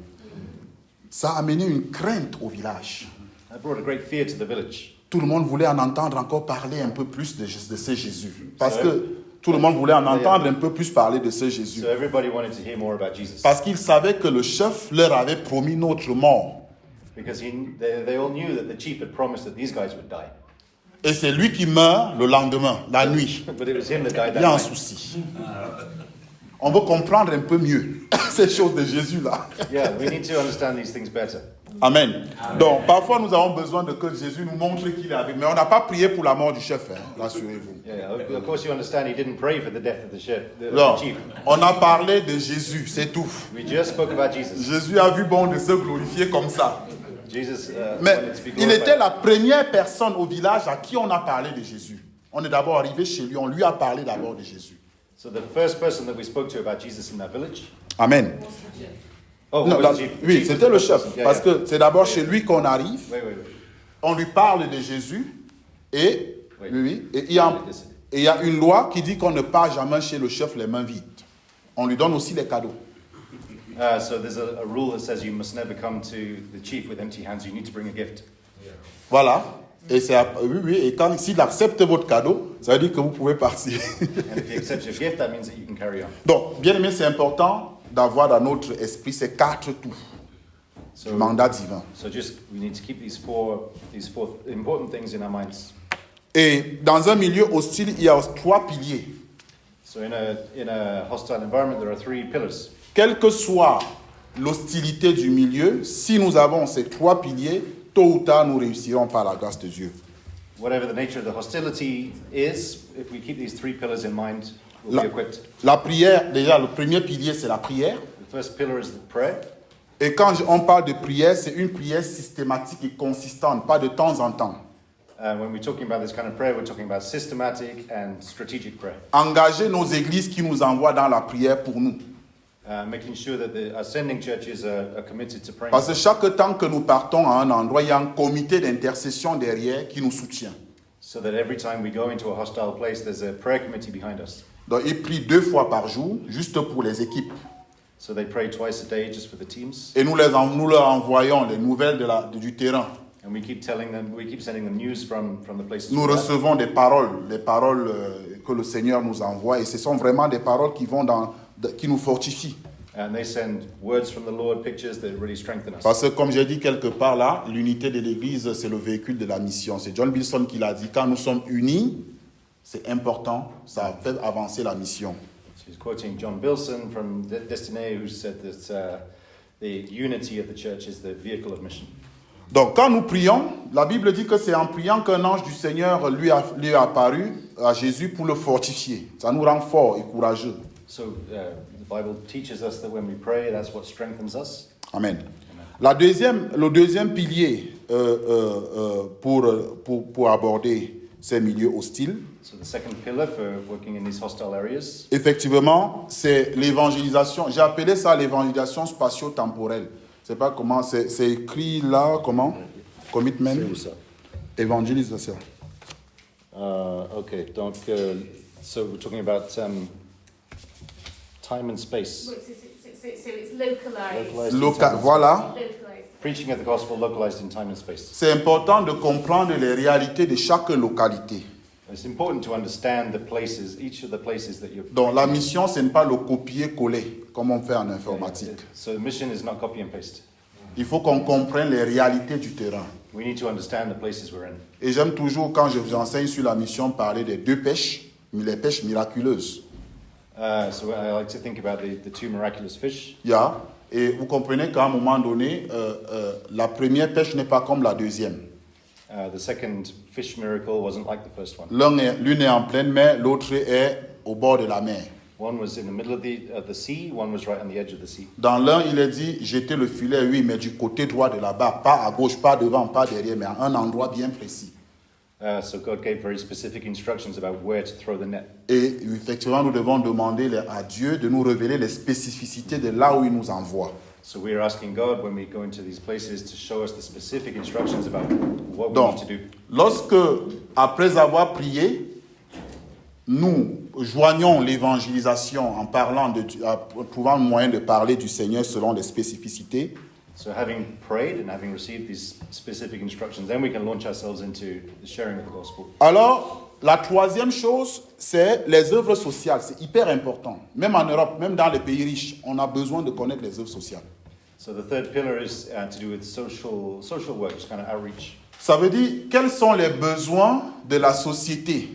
S1: Ça a amené une crainte au village.
S2: That brought a great fear to the village.
S1: Tout le monde voulait en entendre encore parler un peu plus de ce Jésus. Parce que tout le monde voulait en entendre un peu plus parler de ce Jésus.
S2: So everybody wanted to hear more about Jesus.
S1: Parce qu'ils savaient que le chef leur avait promis notre mort.
S2: Because they all knew that the chief had promised that these guys would die.
S1: Et c'est lui qui meurt le lendemain, la nuit.
S2: But it was him that died
S1: Il y a
S2: that
S1: un
S2: night.
S1: souci. On veut comprendre un peu mieux ces choses de Jésus-là.
S2: Yeah, we need to understand these things better.
S1: Amen. Donc, parfois, nous avons besoin de que Jésus nous montre qu'il est avec. Mais on n'a pas prié pour la mort du chef, hein, rassurez-vous.
S2: Yeah, of course you understand he didn't pray for the death of the chef, the
S1: Non,
S2: chief.
S1: on a parlé de Jésus, c'est tout.
S2: We just spoke about Jesus.
S1: Jésus a vu bon de se glorifier comme ça.
S2: Jesus
S1: Mais
S2: wanted to be
S1: il était
S2: glorified.
S1: la première personne au village à qui on a parlé de Jésus. On est d'abord arrivé chez lui, on lui a parlé d'abord de Jésus.
S2: So the first person that we spoke to about Jesus in that village.
S1: Amen.
S2: Oh,
S1: Non,
S2: who was the chief?
S1: oui,
S2: Chief
S1: c'était
S2: was
S1: le
S2: the
S1: chef.
S2: person. Yeah,
S1: Parce
S2: yeah.
S1: que c'est d'abord chez lui qu'on arrive,
S2: Wait.
S1: on lui parle de Jésus, et,
S2: Oui.
S1: oui, et il y a une loi qui dit qu'on ne part jamais chez le chef les mains vides. On lui donne aussi les cadeaux.
S2: So there's a rule that says you must never come to the chief with empty hands. You need to bring a gift.
S1: Voilà. Et et quand s'il accepte votre cadeau, ça veut dire que vous pouvez partir.
S2: And if he accepts your gift, that means that you can carry on.
S1: Donc, bien aimé, c'est important d'avoir dans notre esprit ces 4 tours
S2: So,
S1: du mandat divin.
S2: so just we need to keep these four important things in our minds.
S1: Et dans un milieu hostile, il y a 3 piliers.
S2: So in a hostile environment, there are 3 pillars.
S1: Quelle que soit l'hostilité du milieu, si nous avons ces 3 piliers, tôt ou tard, nous réussirons par la grâce de Dieu.
S2: Whatever the nature of the hostility is, if we keep these 3 pillars in mind, we'll be equipped.
S1: La prière, déjà, le premier pilier, c'est la prière.
S2: The first pillar is the prayer.
S1: Et quand on parle de prière, c'est une prière systématique et consistante, pas de temps en temps.
S2: When we're talking about this kind of prayer, we're talking about systematic and strategic prayer.
S1: Engager nos églises qui nous envoient dans la prière pour nous.
S2: Making sure that the ascending churches are committed to praying.
S1: Parce que chaque temps que nous partons à un endroit, il y a un comité d'intercession derrière qui nous soutient.
S2: So that every time we go into a hostile place, there's a prayer committee behind us.
S1: Donc ils prient 2 fois par jour, juste pour les équipes.
S2: So they pray twice a day just for the teams.
S1: Et nous leur envoyons les nouvelles du terrain.
S2: And we keep sending them news from the places.
S1: Nous
S2: we're at.
S1: recevons des paroles, les paroles que le Seigneur nous envoie. Et ce sont vraiment des paroles qui nous fortifient.
S2: And they send words from the Lord, pictures that really strengthen us.
S1: Parce que comme j'ai dit quelque part là, l'unité de l'Église, c'est le véhicule de la mission. C'est John Bilson qui l'a dit. Quand nous sommes unis, c'est important, ça fait avancer la mission.
S2: So he's quoting John Bilson from Destiny, who said that the unity of the church is the vehicle of mission.
S1: Donc quand nous prions, la Bible dit que c'est en priant qu'un ange du Seigneur lui est apparu à Jésus pour le fortifier. Ça nous rend forts et courageux.
S2: So the Bible teaches us that when we pray, that's what strengthens us.
S1: Amen. Le deuxième pilier pour aborder ces milieux hostiles,
S2: So the second pillar for working in these hostile areas,
S1: effectivement, c'est l'évangélisation. J'ai appelé ça l'évangélisation spatio-temporelle. Je ne sais pas comment, c'est écrit là, comment? Commitment.
S2: C'est où ça?
S1: Évangélisation.
S2: okay, donc, so we're talking about time and space.
S3: So it's localized.
S2: Localized.
S1: Voilà.
S3: Localized.
S2: Preaching of the gospel localized in time and space.
S1: C'est important de comprendre les réalités de chaque localité.
S2: It's important to understand the places, each of the places that you're.
S1: Donc la mission, ce n'est pas le copier-coller, comme on fait en informatique.
S2: So the mission is not copy and paste.
S1: Il faut qu'on comprenne les réalités du terrain.
S2: We need to understand the places we're in.
S1: Et j'aime toujours, quand je vous enseigne sur la mission, parler des 2 pêches, mais les pêches miraculeuses.
S2: So I like to think about the 2 miraculous fish.
S1: Yeah. Et vous comprenez qu'à un moment donné, la première pêche n'est pas comme la deuxième.
S2: The second fish miracle wasn't like the first one.
S1: L'une est en pleine mer, l'autre est au bord de la mer.
S2: One was in the middle of the sea, one was right on the edge of the sea.
S1: Dans l'un, il est dit, jetez le filet, oui, mais du côté droit de la barre, pas à gauche, pas devant, pas derrière, mais à un endroit bien précis.
S2: So God gave very specific instructions about where to throw the net.
S1: Et effectivement, nous devons demander à Dieu de nous révéler les spécificités de là où il nous envoie.
S2: So we are asking God when we go into these places to show us the specific instructions about what we
S1: Donc,
S2: need to do.
S1: lorsque, après avoir prié, nous joignons l'évangélisation en parlant en trouvant le moyen de parler du Seigneur selon les spécificités,
S2: So having prayed and having received these specific instructions, then we can launch ourselves into the sharing of the gospel.
S1: alors la troisième chose, c'est les œuvres sociales. C'est hyper important. Même en Europe, même dans les pays riches, on a besoin de connaître les œuvres sociales.
S2: So the third pillar is to do with social work, just kind of outreach.
S1: Ça veut dire quels sont les besoins de la société.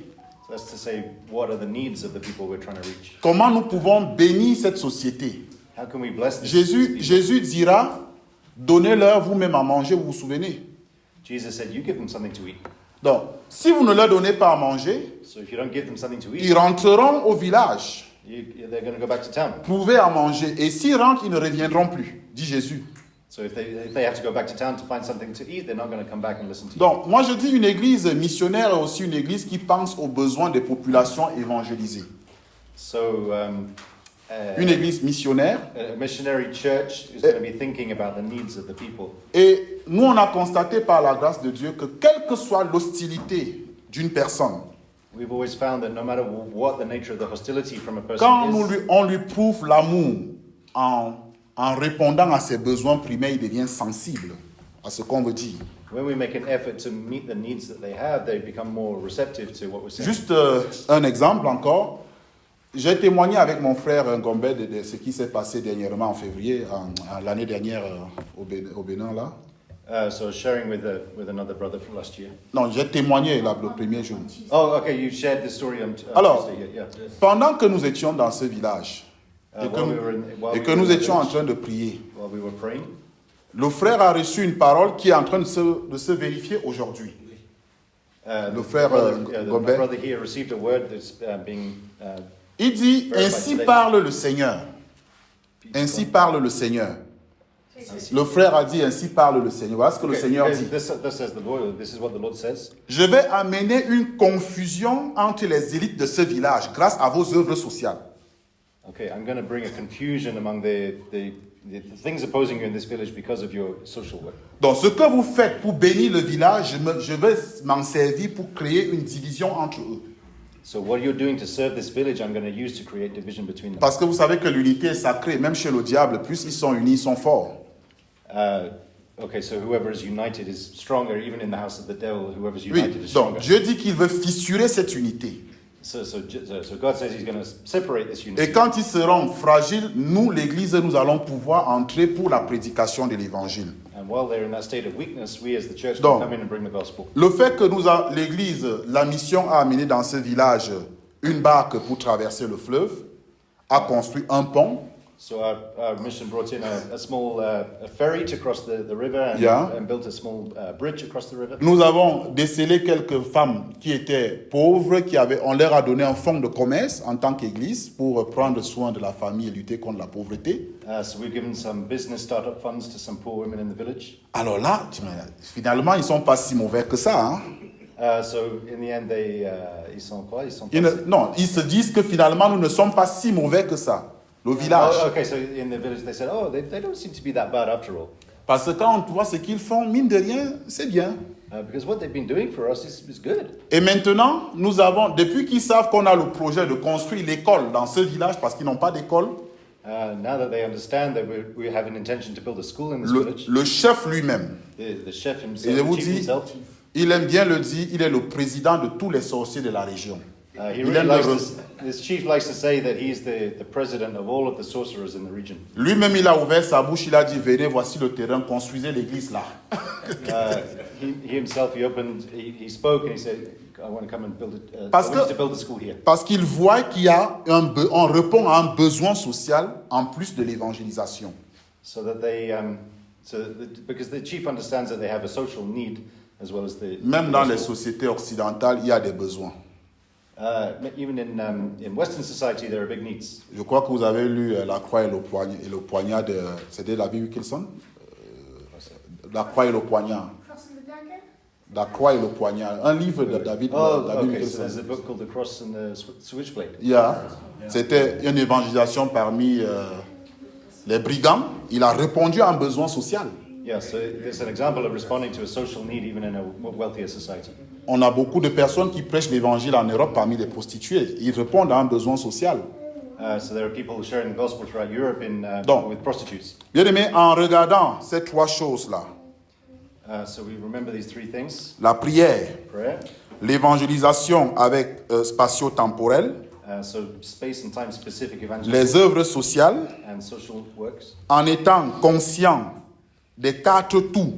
S2: So that's to say, what are the needs of the people we're trying to reach?
S1: Comment nous pouvons bénir cette société?
S2: How can we bless this people?
S1: Jésus dira, donnez-leur vous-même à manger, vous vous souvenez?
S2: Jesus said, you give them something to eat.
S1: Donc, si vous ne leur donnez pas à manger,
S2: So if you don't give them something to eat,
S1: ils rentreront au village,
S2: they're going to go back to town.
S1: trouver à manger. Et s'ils rentrent, ils ne reviendront plus, dit Jésus.
S2: So if they have to go back to town to find something to eat, they're not going to come back and listen to you.
S1: Donc, moi je dis une église missionnaire est aussi une église qui pense aux besoins des populations évangélisées.
S2: So
S1: Une église missionnaire.
S2: a missionary church is going to be thinking about the needs of the people.
S1: Et nous, on a constaté par la grâce de Dieu que quelle que soit l'hostilité d'une personne,
S2: We've always found that no matter what the nature of the hostility from a person
S1: quand
S2: is,
S1: on lui prouve l'amour en répondant à ses besoins primaires, il devient sensible à ce qu'on veut dire.
S2: when we make an effort to meet the needs that they have, they become more receptive to what we're saying.
S1: Juste un exemple encore. J'ai témoigné avec mon frère Ngombe de ce qui s'est passé dernièrement en février, l'année dernière au Bénin là.
S2: So sharing with another brother from last year.
S1: Non, j'ai témoigné là, le premier jour.
S2: Oh, okay, you shared this story on
S1: Alors,
S2: Tuesday. Yeah.
S1: pendant que nous étions dans ce village et que nous étions en train de prier,
S2: While we were praying,
S1: le frère a reçu une parole qui est en train de se vérifier aujourd'hui. Le frère
S2: the
S1: Gombe,
S2: brother here received a word that's being.
S1: il dit, ainsi parle le Seigneur. Ainsi parle le Seigneur. Le frère a dit, ainsi parle le Seigneur. Voilà ce que le Seigneur dit.
S2: This says the Lord. This is what the Lord says.
S1: Je vais amener une confusion entre les élites de ce village grâce à vos œuvres sociales.
S2: Okay, I'm going to bring a confusion among the things opposing you in this village because of your social work.
S1: Donc, ce que vous faites pour bénir le village, je vais m'en servir pour créer une division entre eux.
S2: So what you're doing to serve this village, I'm going to use to create division between them.
S1: Parce que vous savez que l'unité est sacrée, même chez le diable, plus ils sont unis, ils sont forts.
S2: Okay, so whoever is united is stronger, even in the house of the devil. Whoever's
S1: Oui,
S2: united is
S1: donc
S2: stronger.
S1: Dieu dit qu'il veut fissurer cette unité.
S2: So God says He's going to separate this unity.
S1: Et quand ils seront fragiles, nous, l'Église, nous allons pouvoir entrer pour la prédication de l'Évangile.
S2: And while they're in that state of weakness, we as the church
S1: Donc,
S2: can come in and bring the gospel.
S1: Le fait que l'Église, la mission a amené dans ce village une barque pour traverser le fleuve, a construit un pont.
S2: So our mission brought in a small a ferry to cross the river and,
S1: Yeah.
S2: and built a small bridge across the river.
S1: Nous avons décelé quelques femmes qui étaient pauvres, on leur a donné un fonds de commerce en tant qu'Église pour prendre soin de la famille et lutter contre la pauvreté.
S2: So we've given some business startup funds to some poor women in the village.
S1: Alors là, finalement, ils ne sont pas si mauvais que ça. Hein?
S2: So in the end, ils sont quoi?
S1: Non, ils se disent que finalement, nous ne sommes pas si mauvais que ça. Le village.
S2: Oh, okay, so in the village they said, oh, they don't seem to be that bad after all.
S1: Parce que quand on voit ce qu'ils font, mine de rien, c'est bien.
S2: Because what they've been doing for us is good.
S1: Et maintenant, nous avons, depuis qu'ils savent qu'on a le projet de construire l'école dans ce village, parce qu'ils n'ont pas d'école,
S2: Now that they understand that we have an intention to build a school in this village,
S1: le chef lui-même,
S2: the chef
S1: et
S2: himself,
S1: je vous
S2: the chief
S1: dis,
S2: himself,
S1: il aime bien le dire, il est le président de tous les sorciers de la région.
S2: he
S1: Il
S2: really
S1: aime
S2: likes
S1: le-
S2: this chief likes to say that he's the president of all of the sorcerers in the region.
S1: Lui-même, il a ouvert sa bouche, il a dit, venez, voici le terrain, construisez l'église là.
S2: He himself, he spoke and he said, I want to come and build it. I
S1: Parce
S2: want
S1: que-
S2: to build a school here.
S1: Parce qu'il voit qu'il y a on répond à un besoin social en plus de l'évangélisation.
S2: So that because the chief understands that they have a social need as well as the.
S1: Même dans les sociétés occidentales, il y a des besoins.
S2: Even in Western society, there are big needs.
S1: Je crois que vous avez lu La croix et le poignard de... C'était David Wilkinson La croix et le poignard. La croix et le poignard. Un livre de David
S2: Okay.
S1: Wilkinson.
S2: So there's a book called The Cross and the Switchblade.
S1: Yeah. C'était une évangélisation parmi les brigands. Il a répondu à un besoin social.
S2: Yeah. So it's an example of responding to a social need even in a wealthier society.
S1: On a beaucoup de personnes qui prêchent l'évangile en Europe parmi les prostituées. Ils répondent à un besoin social.
S2: So there are people sharing the gospel throughout Europe
S1: Donc,
S2: with prostitutes.
S1: bien aimé, en regardant ces trois choses-là,
S2: So we remember these three things:
S1: la prière,
S2: prayer,
S1: l'évangélisation avec spatio-temporel,
S2: so space and time specific evangelism,
S1: les œuvres sociales,
S2: and social works.
S1: en étant conscient des quatre tours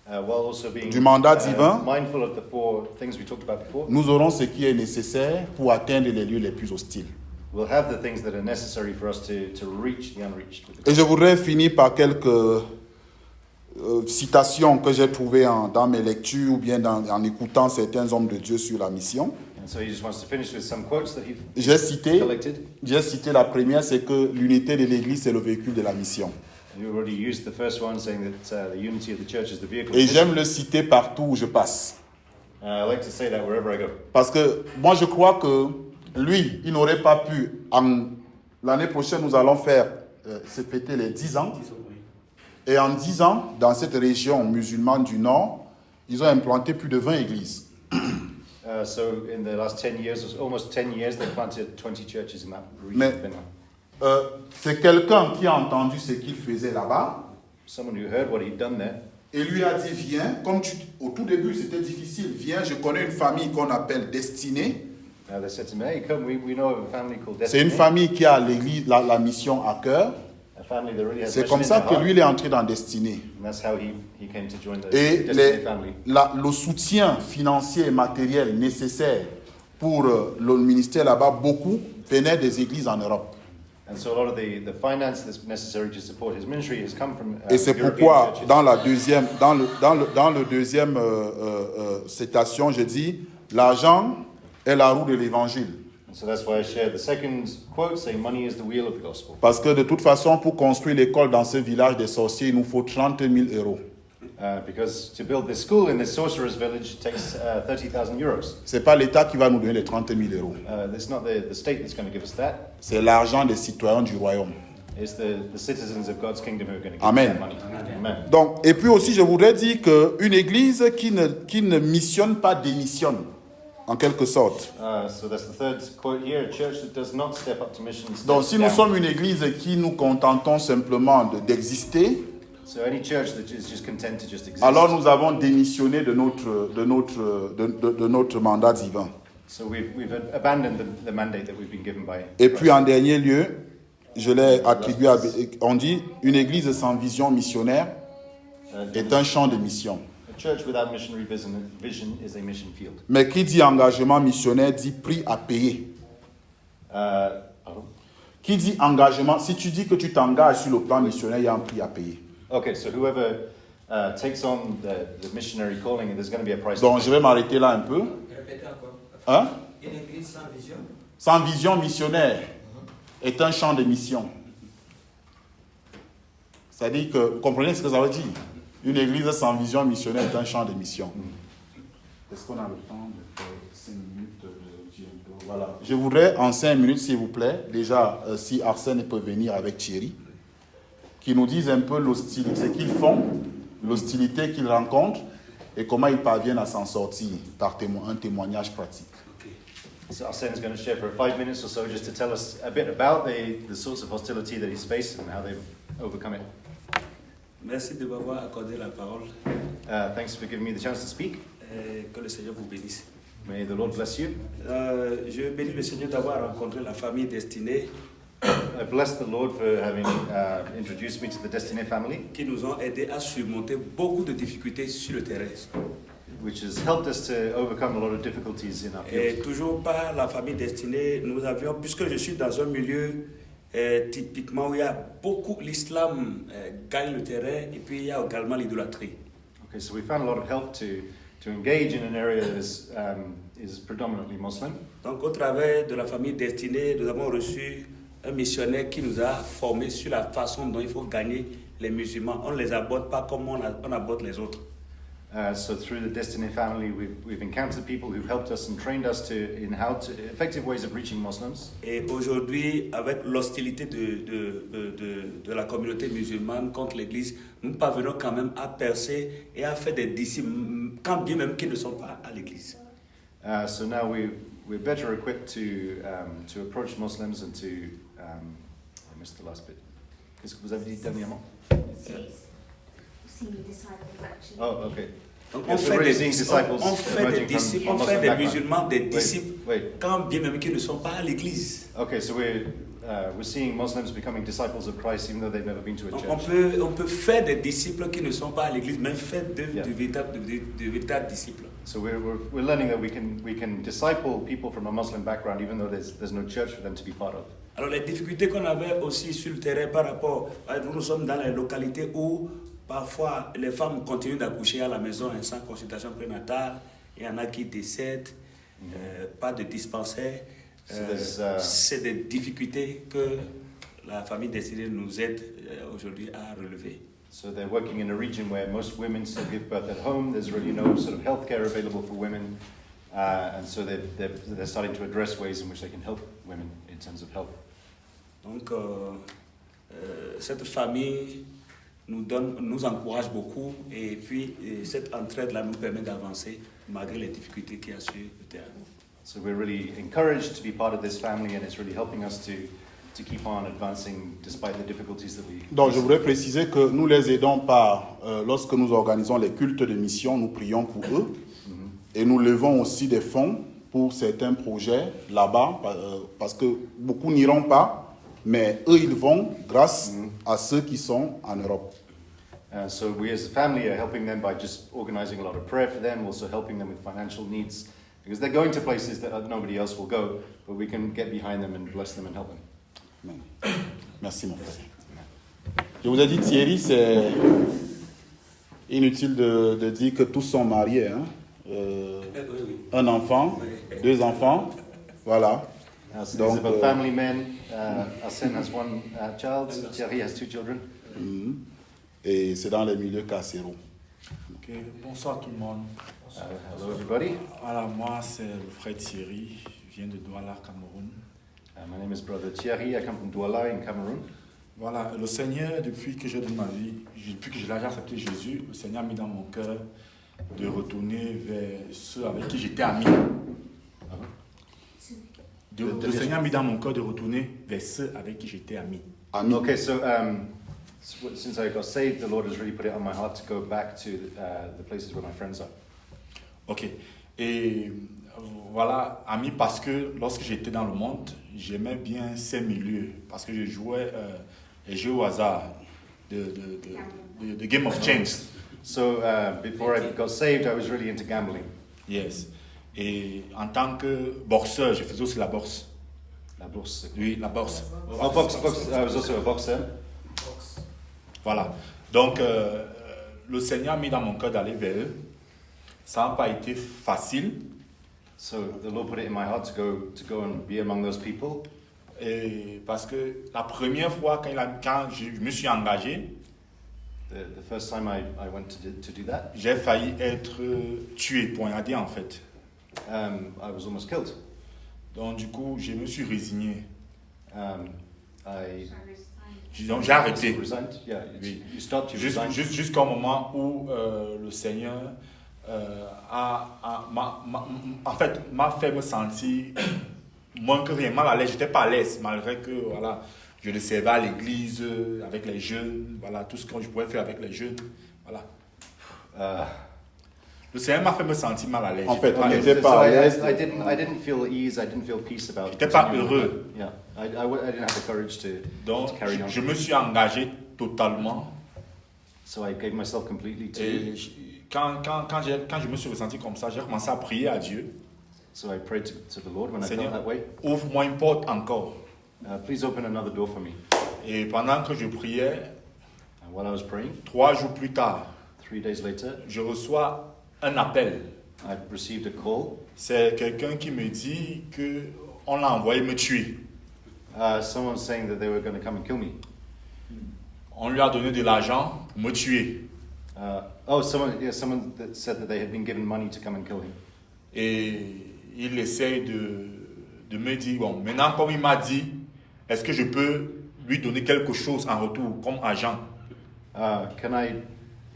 S2: while also being
S1: du mandat divin,
S2: mindful of the 4 things we talked about before.
S1: nous aurons ce qui est nécessaire pour atteindre les lieux les plus hostiles.
S2: We'll have the things that are necessary for us to reach the unreached.
S1: Et je voudrais finir par quelques citations que j'ai trouvées dans mes lectures ou bien en écoutant certains hommes de Dieu sur la mission.
S2: And so he just wants to finish with some quotes that he
S1: J'ai cité
S2: collected.
S1: la première, c'est que l'unité de l'Église, c'est le véhicule de la mission.
S2: You already used the first one, saying that the unity of the church is the vehicle.
S1: Et j'aime le citer partout où je passe.
S2: I like to say that wherever I go.
S1: Parce que moi, je crois que lui, il n'aurait pas pu. L'année prochaine, nous allons faire, se fêter les 10 ans. Et en 10 ans, dans cette région musulmane du Nord, ils ont implanté plus de 20 églises.
S2: So in the last 10 years, almost 10 years, they planted 20 churches in that region
S1: Mais
S2: of Finland.
S1: c'est quelqu'un qui a entendu ce qu'il faisait là-bas.
S2: Someone who heard what he'd done there.
S1: Et lui a dit, viens, au tout début c'était difficile, viens, je connais une famille qu'on appelle Destinée.
S2: They said to me, hey, come, we know of a family called
S1: C'est
S2: Destiny.
S1: une famille qui a l'église, la mission à cœur.
S2: A family that really has
S1: C'est
S2: mission
S1: comme
S2: in
S1: ça
S2: their
S1: que
S2: heart.
S1: lui, il est entré dans Destinée.
S2: And that's how he came to join the
S1: Et
S2: Destiny family.
S1: le soutien financier et matériel nécessaire pour le ministère là-bas, beaucoup venaient des églises en Europe.
S2: And so a lot of the finance that's necessary to support his ministry has come from
S1: Et c'est
S2: European
S1: pourquoi
S2: churches.
S1: dans le deuxième citation, je dis, l'argent est la roue de l'évangile.
S2: And so that's why I share the second quote saying money is the wheel of the gospel.
S1: Parce que de toute façon, pour construire l'école dans ce village des sorciers, il nous faut 30 000 euros.
S2: Because to build this school in this sorcerer's village takes 30,000 euros.
S1: Ce n'est pas l'État qui va nous donner les 30 000 euros.
S2: It's not the state that's going to give us that.
S1: C'est l'argent des citoyens du royaume.
S2: It's the citizens of God's kingdom who are going to give
S1: Amen.
S2: us that money. Amen.
S1: Donc, et puis aussi, je voudrais dire qu'une église qui ne missionne pas démissionne, en quelque sorte.
S2: So that's the third quote here. A church that does not step up to mission.
S1: Donc, si nous
S2: steps
S1: sommes
S2: down.
S1: une église qui nous contentons simplement d'exister,
S2: So any church that is just content to just exist.
S1: alors nous avons démissionné de notre mandat divin.
S2: So we've abandoned the mandate that we've been given by.
S1: Et puis en dernier lieu, je l'ai attribué à... On dit, une église sans vision missionnaire est un champ de mission.
S2: A church without missionary vision is a mission field.
S1: Mais qui dit engagement missionnaire dit prix à payer.
S2: Pardon?
S1: Qui dit engagement, si tu dis que tu t'engages sur le plan missionnaire, il y a un prix à payer.
S2: Okay, so whoever takes on the missionary calling, there's going to be a price.
S1: Donc je vais m'arrêter là un peu.
S4: Répétez encore.
S1: Hein?
S4: Une église sans vision.
S1: Sans vision missionnaire est un champ de mission. C'est-à-dire que, vous comprenez ce que ça veut dire? Une église sans vision missionnaire est un champ de mission. Est-ce qu'on a le temps de faire 5 minutes de Diego? Voilà. Je voudrais en 5 minutes, s'il vous plaît, déjà, si Arsène peut venir avec Thierry, qui nous disent un peu l'hostilité, ce qu'ils font, l'hostilité qu'ils rencontrent et comment ils parviennent à s'en sortir par un témoignage pratique.
S2: So Arsene is going to share for 5 minutes or so just to tell us a bit about the sorts of hostility that he's faced and how they've overcome it.
S5: Merci de m'avoir accordé la parole.
S2: Thanks for giving me the chance to speak.
S5: Que le Seigneur vous bénisse.
S2: May the Lord bless you.
S5: Je bénis le Seigneur d'avoir rencontré la famille Destinée
S2: I bless the Lord for having introduced me to the Destiny family,
S5: qui nous ont aidés à surmonter beaucoup de difficultés sur le terrain.
S2: which has helped us to overcome a lot of difficulties in our
S5: Et
S2: field.
S5: toujours par la famille Destinée, nous avions, puisque je suis dans un milieu typiquement où il y a beaucoup, l'islam gagne le terrain et puis il y a également l'idolâtrie.
S2: Okay, so we found a lot of help to engage in an area that is predominantly Muslim.
S5: Donc au travers de la famille Destinée, nous avons reçu un missionnaire qui nous a formés sur la façon dont il faut gagner les musulmans. On ne les aborde pas comme on aborde les autres.
S2: So through the Destiny family, we've encountered people who've helped us and trained us in effective ways of reaching Muslims.
S5: Et aujourd'hui, avec l'hostilité de la communauté musulmane contre l'Église, nous parvenons quand même à percer et à faire des disciples, quand bien même qu'ils ne sont pas à l'Église.
S2: So now we're better equipped to approach Muslims and to I missed the last bit. Qu'est-ce que vous avez dit dernièrement?
S3: Senior disciples actually.
S2: Oh, okay.
S5: Donc
S2: Yes,
S5: on
S2: we're
S5: fait
S2: really
S5: des
S2: seeing disciples
S5: on fait
S2: emerging
S5: des
S2: from
S5: disciples, on
S2: Muslim
S5: fait des
S2: background.
S5: musulmans des disciples,
S2: Wait.
S5: quand bien même qu'ils ne sont pas à l'Église.
S2: Okay, so we're we're seeing Muslims becoming disciples of Christ even though they've never been to a
S5: Donc,
S2: church.
S5: on peut faire des disciples qui ne sont pas à l'église, mais faire
S2: Yeah.
S5: de véritables disciples.
S2: So we're learning that we can disciple people from a Muslim background even though there's no church for them to be part of.
S5: Alors les difficultés qu'on avait aussi sur le terrain par rapport, nous sommes dans les localités où parfois les femmes continuent d'accoucher à la maison sans consultation prénatale, il y en a qui décèdent, pas de dispensaire. C'est des difficultés que la famille décidée nous aide aujourd'hui à relever.
S2: So they're working in a region where most women still give birth at home. There's really no sort of healthcare available for women, and so they're starting to address ways in which they can help women in terms of health.
S5: Donc cette famille nous encourage beaucoup et puis cette entraide-là nous permet d'avancer malgré les difficultés qu'il y a sur le terrain.
S2: So we're really encouraged to be part of this family, and it's really helping us to keep on advancing despite the difficulties that we.
S1: Donc je voudrais préciser que nous les aidons par, lorsque nous organisons les cultes de mission, nous prions pour eux et nous levons aussi des fonds pour certains projets là-bas parce que beaucoup n'iront pas, mais eux ils vont grâce à ceux qui sont en Europe.
S2: So we as a family are helping them by just organizing a lot of prayer for them, also helping them with financial needs, because they're going to places that nobody else will go, but we can get behind them and bless them and help them.
S1: Amen. Merci mon frère. Je vous ai dit Thierry, c'est inutile de dire que tous sont mariés. Hein?
S5: Oui.
S1: Un enfant, 2 enfants, voilà.
S2: So
S1: Donc,
S2: these are both family men. Arsène has 1 child, Thierry has 2 children.
S1: Et c'est dans les milieux carcéraux.
S6: Ok, bonsoir tout le monde.
S2: Hello everybody.
S6: Voilà, moi c'est le frère Thierry, je viens de Douala, Cameroun.
S2: My name is Brother Thierry. I come from Douala in Cameroon.
S6: Voilà, le Seigneur, depuis que j'ai donné ma vie, depuis que j'ai accepté Jésus, le Seigneur a mis dans mon cœur de retourner vers ceux avec qui j'étais ami. Le Seigneur a mis dans mon cœur de retourner vers ceux avec qui j'étais ami.
S1: Ami.
S2: Okay, so since I got saved, the Lord has really put it on my heart to go back to the places where my friends are.
S6: Ok, et voilà, ami, parce que lorsque j'étais dans le monde, j'aimais bien ces milieux, parce que je jouais les jeux au hasard, the Game of Chance.
S2: So before I got saved, I was really into gambling.
S6: Yes. Et en tant que boxeur, je faisais aussi la bourse.
S2: La bourse.
S6: Oui, la bourse.
S2: Oh, box. I was also a boxer.
S6: Voilà. Donc, le Seigneur a mis dans mon cœur d'aller vers eux. Ça n'a pas été facile.
S2: So the Lord put it in my heart to go and be among those people.
S6: Et parce que la première fois quand je me suis engagé,
S2: The first time I went to do that,
S6: j'ai failli être tué, poignardé en fait.
S2: I was almost killed.
S6: Donc du coup, je me suis résigné. Donc j'ai
S2: You
S6: arrêté.
S2: resigned? Yeah,
S6: Oui.
S2: you stopped, you resigned.
S6: Jusqu'au moment où le Seigneur m'a fait me sentir moins que rien, mal à l'aise. J'étais pas à l'aise, malgré que voilà, je le servais à l'église, avec les jeunes, voilà, tout ce que je pouvais faire avec les jeunes. Voilà. Le Seigneur m'a fait me sentir mal à l'aise.
S1: En fait,
S6: J'étais pas à
S1: on
S6: l'aise.
S1: était pas à l'aise.
S2: I didn't feel ease. I didn't feel peace about.
S6: J'étais pas
S2: continuing.
S6: heureux.
S2: Yeah, I didn't have the courage to
S6: Donc,
S2: carry on.
S6: je me suis engagé totalement.
S2: So I gave myself completely to.
S6: Et quand je me suis ressenti comme ça, j'ai commencé à prier à Dieu.
S2: So I prayed to the Lord when I
S6: Seigneur,
S2: felt that way.
S6: ouvre-moi une porte encore.
S2: Please open another door for me.
S6: Et pendant que je priais,
S2: And while I was praying,
S6: 3 jours plus tard,
S2: 3 days later,
S6: je reçois un appel.
S2: I received a call.
S6: C'est quelqu'un qui me dit qu'on l'a envoyé me tuer.
S2: Someone saying that they were going to come and kill me.
S6: On lui a donné de l'argent pour me tuer.
S2: Someone that said that they had been given money to come and kill him.
S6: Et il essaye de me dire, bon, maintenant comme il m'a dit, est-ce que je peux lui donner quelque chose en retour comme argent?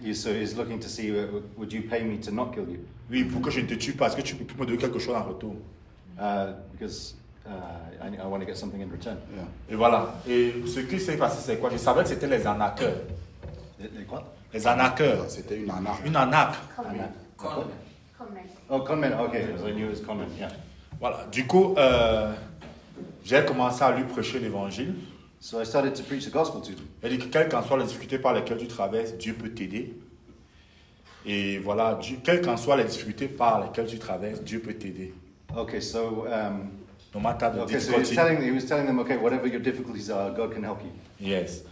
S2: He's looking to see, would you pay me to not kill you?
S6: Oui, pour que je ne te tue pas, est-ce que tu peux me donner quelque chose en retour?
S2: Because I want to get something in return.
S6: Et voilà. Et ce qui s'est passé, c'est quoi? Je savais que c'était les arnaqueurs.
S2: Les quoi?
S6: Les arnaqueurs.
S1: C'était une arnaque.
S6: Une arnaque.
S3: Comment?
S2: Oh, conmen. Okay, so I knew it was conmen. Yeah.
S6: Voilà. Du coup, j'ai commencé à lui prêcher l'évangile.
S2: So I started to preach the gospel to them.
S6: Il dit que quelles qu'en soient les difficultés par lesquelles tu traverses, Dieu peut t'aider. Et voilà, quelles qu'en soient les difficultés par lesquelles tu traverses, Dieu peut t'aider.
S2: Okay, so
S6: No matter the
S2: okay, so he
S6: difficulty.
S2: was telling them, okay, whatever your difficulties are, God can help you.
S6: Yes.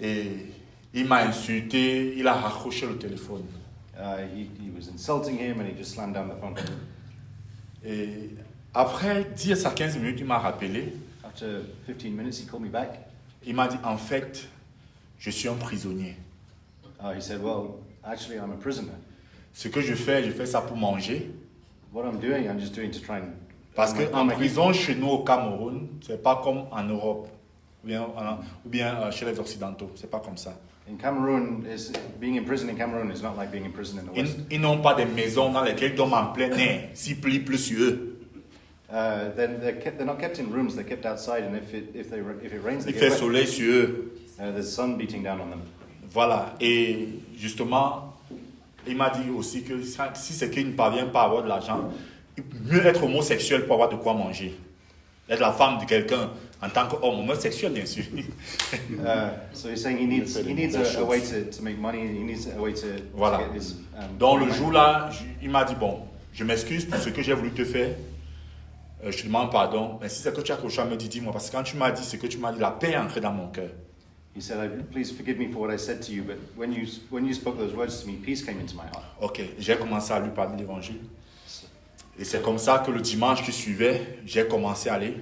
S6: Et il m'a insulté, il a raccroché le téléphone.
S2: He was insulting him and he just slammed down the phone.
S6: Et après 10 à 15 minutes, il m'a rappelé.
S2: After 15 minutes, he called me back.
S6: Il m'a dit, en fait, je suis un prisonnier.
S2: He said, well, actually, I'm a prisoner.
S6: Ce que je fais ça pour manger.
S2: What I'm doing, I'm just doing to try and...
S6: Parce qu'en prison, chez nous au Cameroun, c'est pas comme en Europe ou bien chez les Occidentaux. C'est pas comme ça.
S2: In Cameroon, being in prison in Cameroon is not like being in prison in the West.
S6: Ils n'ont pas des maisons dans lesquelles ils dorment en plein air, s'il plie plus sur eux.
S2: Then they're not kept in rooms, they're kept outside, and if it rains, they
S6: Il
S2: get
S6: fait
S2: wet.
S6: soleil sur eux.
S2: There's sun beating down on them.
S6: Voilà. Et justement, il m'a dit aussi que si c'est qu'il ne parvient pas à avoir de l'argent, mieux être homosexuel pour avoir de quoi manger. Être la femme de quelqu'un en tant qu'homme homosexuel, bien sûr.
S2: So he's saying he needs a way to make money, he needs a way to
S6: Voilà.
S2: get his...
S6: Donc le jour-là, il m'a dit, bon, je m'excuse pour ce que j'ai voulu te faire. Je te demande pardon. Mais si c'est que tu as quelque chose à me dire, dis-moi. Parce que quand tu m'as dit ce que tu m'as dit, la paix est entrée dans mon cœur.
S2: He said, please forgive me for what I said to you, but when you spoke those words to me, peace came into my heart.
S6: Ok, j'ai commencé à lui parler de l'évangile. Et c'est comme ça que le dimanche qui suivait, j'ai commencé à aller.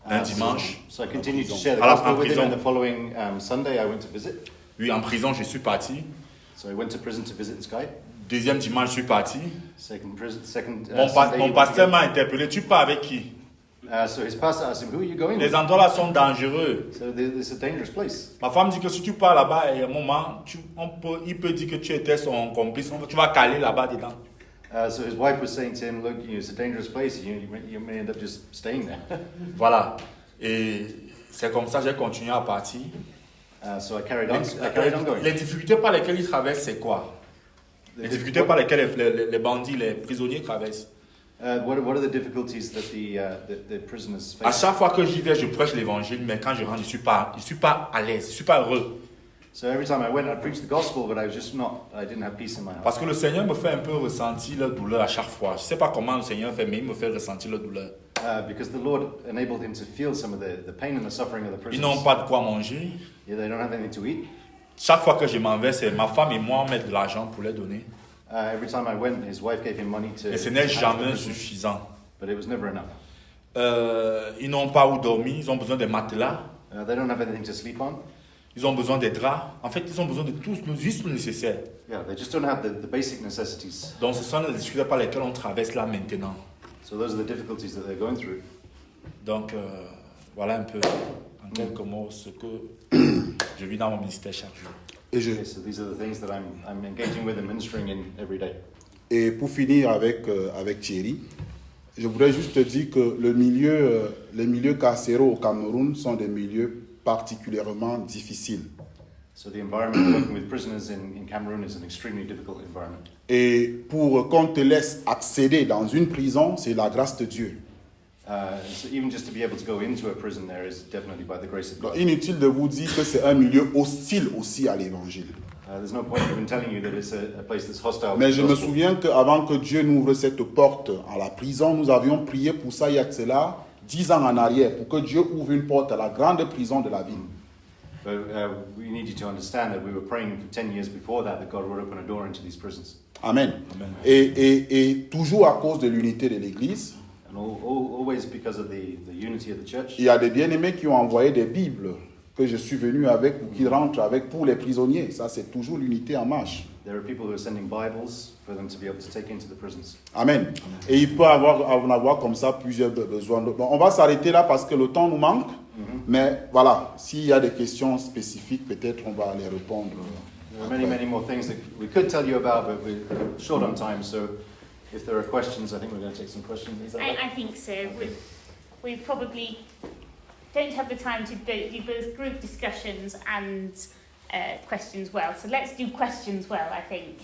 S6: Un dimanche.
S2: So I continued to share the
S6: En
S2: gospel with him,
S6: prison.
S2: and the following Sunday I went to visit.
S6: Oui, en prison, je suis parti.
S2: So I went to prison to visit this guy.
S6: Deuxième dimanche, je suis parti.
S2: Second
S6: Mon pasteur m'a interpellé. Tu pars avec qui?
S2: so his pastor asked him, who are you going
S6: Les
S2: with?
S6: endroits là sont dangereux.
S2: So it's a dangerous place.
S6: Ma femme dit que si tu pars là-bas, il y a un moment, il peut dire que tu étais son complice. Tu vas caler là-bas dedans.
S2: So his wife was saying to him, look, it's a dangerous place. You may end up just staying there.
S6: Voilà. Et c'est comme ça que j'ai continué à partir.
S2: So I carried on going.
S6: Les difficultés par lesquelles ils traversent, c'est quoi? Les difficultés par lesquelles les bandits, les prisonniers traversent.
S2: What are the difficulties that the prisoners
S6: À
S2: face?
S6: chaque fois que j'y vais, je prêche l'évangile, mais quand je rentre, je suis pas à l'aise, je suis pas heureux.
S2: So every time I went, I preached the gospel, but I didn't have peace in my heart.
S6: Parce que le Seigneur me fait un peu ressentir la douleur à chaque fois. Je sais pas comment le Seigneur fait, mais il me fait ressentir la douleur.
S2: Because the Lord enabled him to feel some of the pain and the suffering of the
S6: Ils
S2: prisoners.
S6: n'ont pas de quoi manger.
S2: Yeah, they don't have anything to eat.
S6: Chaque fois que je m'en vais, c'est ma femme et moi on met de l'argent pour les donner.
S2: Every time I went, his wife gave him money to...
S6: Et ce n'est
S2: to
S6: jamais
S2: have the
S6: suffisant.
S2: but it was never enough.
S6: Ils n'ont pas où dormir, ils ont besoin de matelas,
S2: They don't have anything to sleep on.
S6: ils ont besoin des draps. En fait, ils ont besoin de tout, juste le nécessaire.
S2: Yeah, they just don't have the basic necessities.
S6: Donc, ce sont les difficultés par lesquelles on traverse là maintenant.
S2: So those are the difficulties that they're going through.
S6: Donc, voilà un peu, en quelques mots, ce que je vis dans mon ministère chaque jour.
S2: Okay, so these are the things that I'm engaging with and ministering in every day.
S1: Et pour finir avec Thierry, je voudrais juste te dire que les milieux carcéraux au Cameroun sont des milieux particulièrement difficiles.
S2: So the environment working with prisoners in Cameroon is an extremely difficult environment.
S1: Et pour qu'on te laisse accéder dans une prison, c'est la grâce de Dieu.
S2: So even just to be able to go into a prison there is definitely by the grace of
S1: Donc,
S2: God.
S1: inutile de vous dire que c'est un milieu hostile aussi à l'évangile.
S2: There's no point even telling you that it's a place that's hostile. to
S1: Mais
S2: the
S1: je me
S2: gospel.
S1: souviens qu'avant que Dieu n'ouvre cette porte à la prison, nous avions prié pour ça il y a de cela 10 ans en arrière, pour que Dieu ouvre une porte à la grande prison de la ville.
S2: But we need you to understand that we were praying for 10 years before that God would open a door into these prisons.
S1: Amen.
S6: Amen.
S1: Et toujours à cause de l'unité de l'Église,
S2: And always because of the unity of the church.
S1: il y a des bien-aimés qui ont envoyé des Bibles que je suis venu avec ou qui rentrent avec pour les prisonniers. Ça, c'est toujours l'unité en marche.
S2: There are people who are sending Bibles for them to be able to take into the prisons.
S1: Amen. Et il peut en avoir comme ça plusieurs besoins. Bon, on va s'arrêter là parce que le temps nous manque. Mais voilà, s'il y a des questions spécifiques, peut-être on va les répondre.
S2: There are many more things that we could tell you about, but we're short on time. So if there are questions, I think we're going to take some questions. Is that right?
S3: I think so. We probably don't have the time to do both group discussions and questions well. So let's do questions well, I think.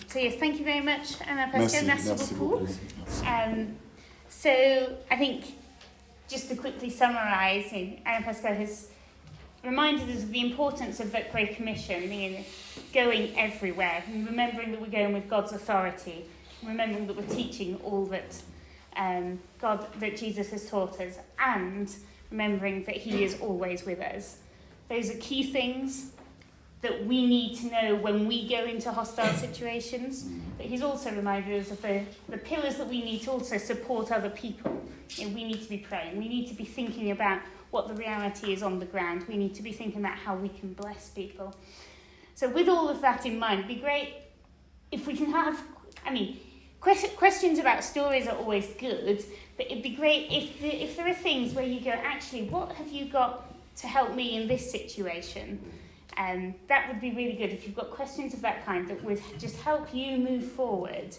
S3: So yes, thank you very much, Pastor.
S1: Merci
S3: beaucoup.
S1: beaucoup.
S3: So I think just to quickly summarise, Alain Pascal has reminded us of the importance of that Great Commission, going everywhere, and remembering that we're going with God's authority, remembering that we're teaching all that that Jesus has taught us, and remembering that He is always with us. Those are key things that we need to know when we go into hostile situations. But He's also reminded us of the pillars that we need to also support other people. We need to be praying. We need to be thinking about what the reality is on the ground. We need to be thinking about how we can bless people. So with all of that in mind, it'd be great if we can have, questions about stories are always good, but it'd be great if there are things where you go, actually, what have you got to help me in this situation? That would be really good if you've got questions of that kind that would just help you move forward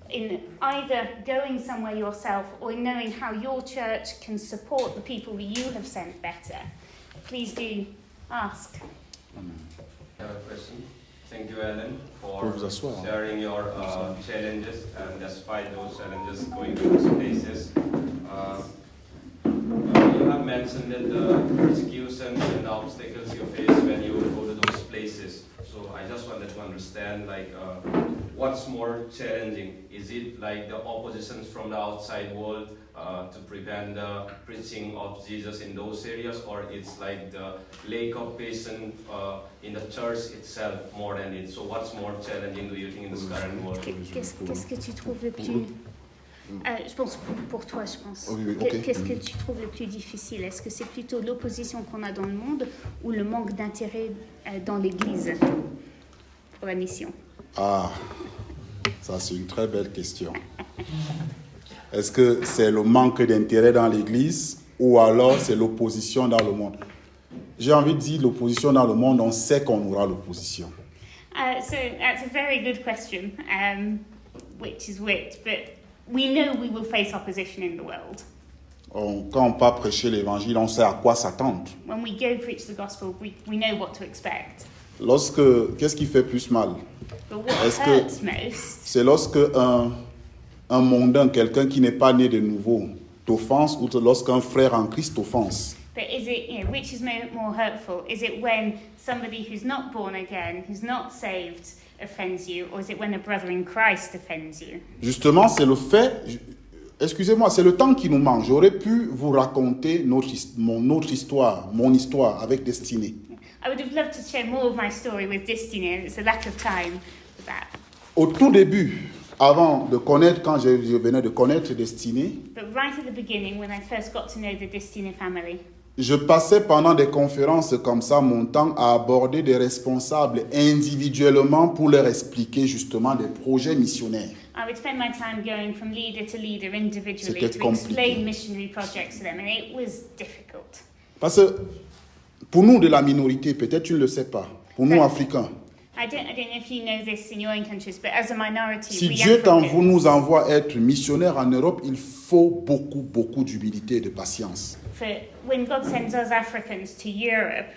S3: in either going somewhere yourself or in knowing how your church can support the people that you have sent better. Please do ask.
S7: I have a question. Thank you, Alan, for
S1: Pouvez vous asseoir.
S7: sharing your challenges, and despite those challenges, going to those places. You have mentioned that the persecution and the obstacles you face when you go to those places. So I just wanted to understand, what's more challenging? Is it like the oppositions from the outside world to prevent the preaching of Jesus in those areas, or it's like the lack of patience in the church itself more than it? So what's more challenging, do you think, in this current world?
S3: Qu'est-ce que tu trouves le plus... je pense pour toi, je pense.
S1: Oui, ok.
S3: Qu'est-ce que tu trouves le plus difficile? Est-ce que c'est plutôt l'opposition qu'on a dans le monde ou le manque d'intérêt dans l'Église pour la mission?
S1: Ah, ça c'est une très belle question. Est-ce que c'est le manque d'intérêt dans l'Église ou alors c'est l'opposition dans le monde? J'ai envie de dire l'opposition dans le monde, on sait qu'on aura l'opposition.
S3: So that's a very good question, which is which, but we know we will face opposition in the world.
S1: Quand on part prêcher l'évangile, on sait à quoi s'attendre.
S3: When we go preach the gospel, we know what to expect.
S1: Qu'est-ce qui fait plus mal?
S3: But what
S1: Est-ce que-
S3: hurts most
S1: C'est lorsque un mondain, quelqu'un qui n'est pas né de nouveau, t'offense, ou lorsqu'un frère en Christ t'offense.
S3: But is it, which is more hurtful? Is it when somebody who's not born again, who's not saved, offends you, or is it when a brother in Christ offends you?
S1: Justement, c'est le fait, excusez-moi, c'est le temps qui nous manque. J'aurais pu vous raconter mon histoire avec Destinée.
S3: I would have loved to share more of my story with Destiny, and it's a lack of time for that.
S1: Au tout début, avant de connaître, quand je venais de connaître Destinée,
S3: But right at the beginning, when I first got to know the Destiny family,
S1: je passais pendant des conférences comme ça mon temps à aborder des responsables individuellement pour leur expliquer justement des projets missionnaires.
S3: I would spend my time going from leader to leader individually
S1: C'était
S3: to
S1: compliqué.
S3: explain missionary projects to them, and it was difficult.
S1: Parce que pour nous de la minorité, peut-être tu ne le sais pas, pour nous Africains,
S3: I don't know if you know this in your own countries, but as a minority,
S1: si
S3: we
S1: Dieu
S3: Africans,
S1: nous envoie être missionnaires en Europe, il faut beaucoup d'humilité et de patience.
S3: for when God sends us Africans to Europe,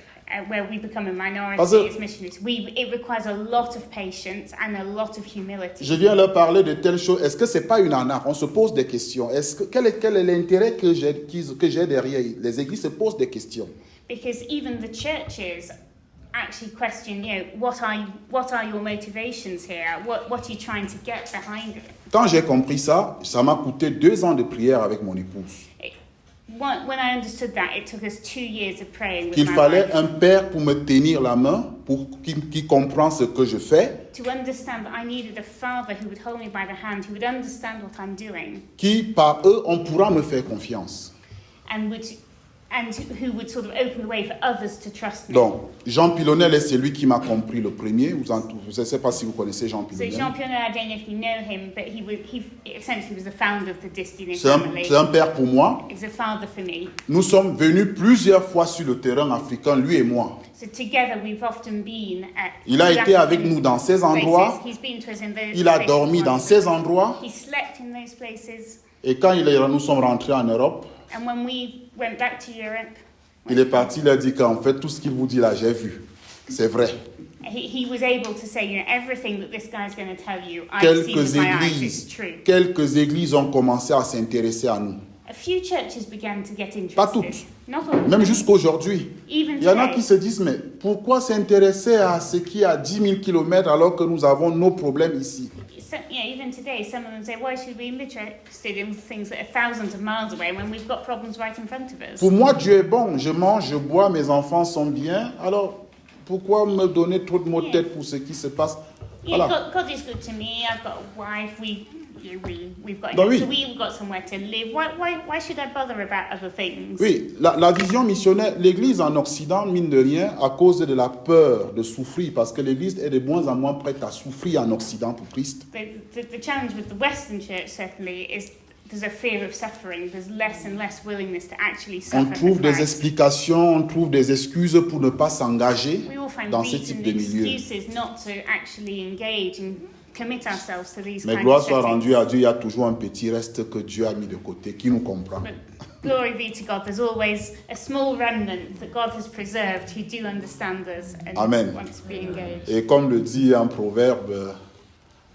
S3: where we become a minority
S1: Parce que-
S3: as missionaries, it requires a lot of patience and a lot of humility.
S1: Je viens leur parler de telles choses. Est-ce que c'est pas une arnaque? On se pose des questions. Quel est l'intérêt que j'ai derrière? Les églises se posent des questions.
S3: Because even the churches actually question, what are your motivations here? What are you trying to get behind it?
S1: Quand j'ai compris ça, ça m'a coûté 2 ans de prière avec mon épouse.
S3: When I understood that, it took us 2 years of praying with
S1: Qu'il
S3: my
S1: fallait
S3: wife
S1: un père pour me tenir la main, qui comprend ce que je fais,
S3: to understand that I needed a father who would hold me by the hand, who would understand what I'm doing,
S1: qui par eux, on pourra me faire confiance.
S3: and who would sort of open the way for others to trust me.
S1: Donc, Jean Pilonnel est celui qui m'a compris le premier. Je ne sais pas si vous connaissez Jean
S3: So
S1: Pilonnel.
S3: Jean Pionnier, I don't know if you know him, but he essentially was the founder of the Destiny
S1: C'est
S3: family.
S1: un père pour moi.
S3: He's a father for me.
S1: Nous sommes venus plusieurs fois sur le terrain africain, lui et moi.
S3: So together we've often been at
S1: Il a été avec nous dans ces endroits.
S3: places. He's been to us in those
S1: Il a
S3: places
S1: dormi dans
S3: once.
S1: ces endroits.
S3: He slept in those places,
S1: Et quand nous sommes rentrés en Europe,
S3: and when we went back to Europe,
S1: il est parti, il a dit qu'en fait, tout ce qu'il vous dit là, j'ai vu. C'est vrai.
S3: he was able to say, everything that this guy's going to tell you, I've seen with my eyes, it's true.
S1: Quelques églises ont commencé à s'intéresser à nous.
S3: A few churches began to get interested.
S1: Pas toutes.
S3: Not all of
S1: Même
S3: them.
S1: jusqu'à aujourd'hui.
S3: Even
S1: Il y en a
S3: today.
S1: qui se disent, mais pourquoi s'intéresser à ce qui est à 10 000 km alors que nous avons nos problèmes ici?
S3: Even today, some of them say, why should we be interested in things that are thousands of miles away when we've got problems right in front of us?
S1: Pour moi, Dieu est bon. Je mange, je bois, mes enfants sont bien. Alors, pourquoi me donner trop de maux de tête pour ce qui se passe?
S3: Yeah,
S1: Voilà.
S3: God is good to me. I've got a wife. We've got
S1: Ben oui.
S3: so we've got somewhere to live. Why should I bother about other things?
S1: Oui, la vision missionnaire, l'Église en Occident, mine de rien, à cause de la peur de souffrir, parce que l'Église est de moins en moins prête à souffrir en Occident pour Christ.
S3: The challenge with the Western church certainly is there's a fear of suffering. There's less and less willingness to actually
S1: On
S3: suffer.
S1: trouve
S3: for
S1: des
S3: Christ.
S1: explications, on trouve des excuses pour ne pas s'engager
S3: We all find
S1: dans ce
S3: reason
S1: type de milieu.
S3: excuses not to actually engage and commit ourselves to these
S1: Mais
S3: kinds
S1: gloire
S3: of
S1: soit
S3: settings.
S1: rendue à Dieu, il y a toujours un petit reste que Dieu a mis de côté, qui nous comprend.
S3: But glory be to God. There's always a small remnant that God has preserved who do understand us and
S1: Amen.
S3: want to be engaged.
S1: Et comme le dit un proverbe,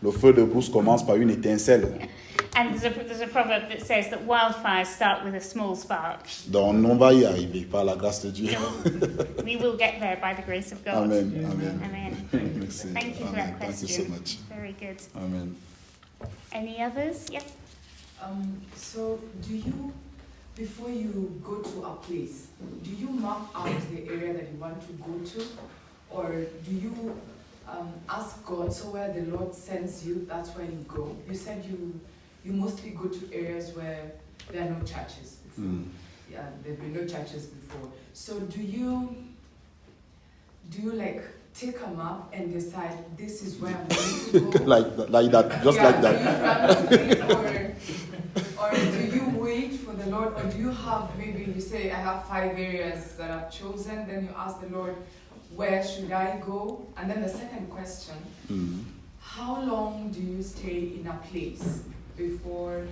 S1: le feu de brousse commence par une étincelle.
S3: And there's a proverb that says that wildfires start with a small spark.
S1: Donc on va y arriver par la grâce de Dieu.
S3: We will get there by the grace of God.
S1: Amen. Amen.
S3: Amen.
S1: Merci.
S3: Thank you for
S1: Amen.
S3: that
S1: Thank you so
S3: question.
S1: much.
S3: Very good.
S1: Amen.
S3: Any others? Yep.
S8: So do you, before you go to a place, do you map out the area that you want to go to? Or do you ask God, so where the Lord sends you, that's where you go? You said you mostly go to areas where there are no churches before. Yeah, there have been no churches before. So do you like take a map and decide this is where I'm going to go?
S1: like that, just like that.
S8: Do you randomly or do you wait for the Lord, or do you have, maybe you say, I have 5 areas that I've chosen, then you ask the Lord, where should I go? And then the second question, how long do you stay in a place before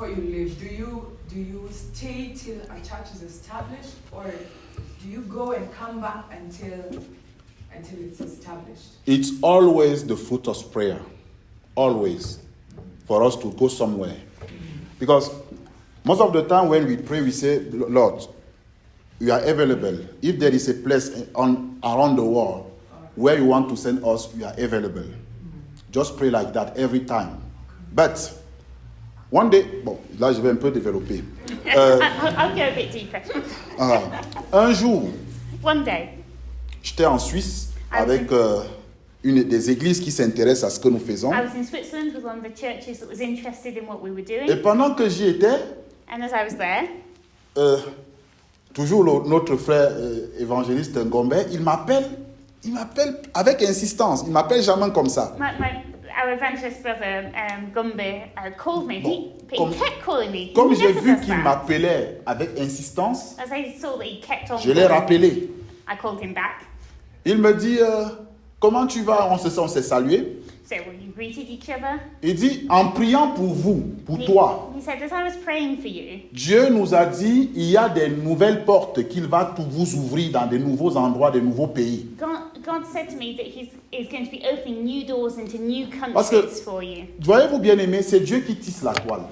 S8: you leave? Do you stay till a church is established, or do you go and come back until it's established?
S1: It's always the fruit of prayer. Always. For us to go somewhere. Because most of the time when we pray, we say, Lord, we are available. If there is a place around the world where you want to send us, we are available. Just pray like that every time. But one day, bon, là je vais un peu développer.
S3: I'll go a bit deeper.
S1: Un jour,
S3: One day,
S1: j'étais en Suisse avec une des églises qui s'intéresse à ce que nous faisons.
S3: I was in Switzerland with one of the churches that was interested in what we were doing.
S1: Et pendant que j'y étais,
S3: And as I was there,
S1: toujours notre frère évangéliste Ngombe, il m'appelle avec insistance. Il m'appelle jamais comme ça.
S3: our evangelist brother Gumbe called me.
S1: Bon,
S3: He kept calling me.
S1: Comme
S3: He
S1: j'ai
S3: never
S1: vu
S3: does
S1: qu'il
S3: that.
S1: m'appelait avec insistance,
S3: As I saw that he kept on
S1: je l'ai
S3: calling,
S1: rappelé.
S3: I called him back.
S1: Il me dit, comment tu vas? On s'est salué.
S3: So we greeted each other.
S1: Il dit, en priant pour vous, pour toi,
S3: He said, as I was praying for you,
S1: Dieu nous a dit, il y a des nouvelles portes qu'il va tout vous ouvrir dans de nouveaux endroits, de nouveaux pays.
S3: God said to me that he's going to be opening new doors into new
S1: Parce que-
S3: countries for you.
S1: Voyez-vous bien aimé, c'est Dieu qui tisse la toile.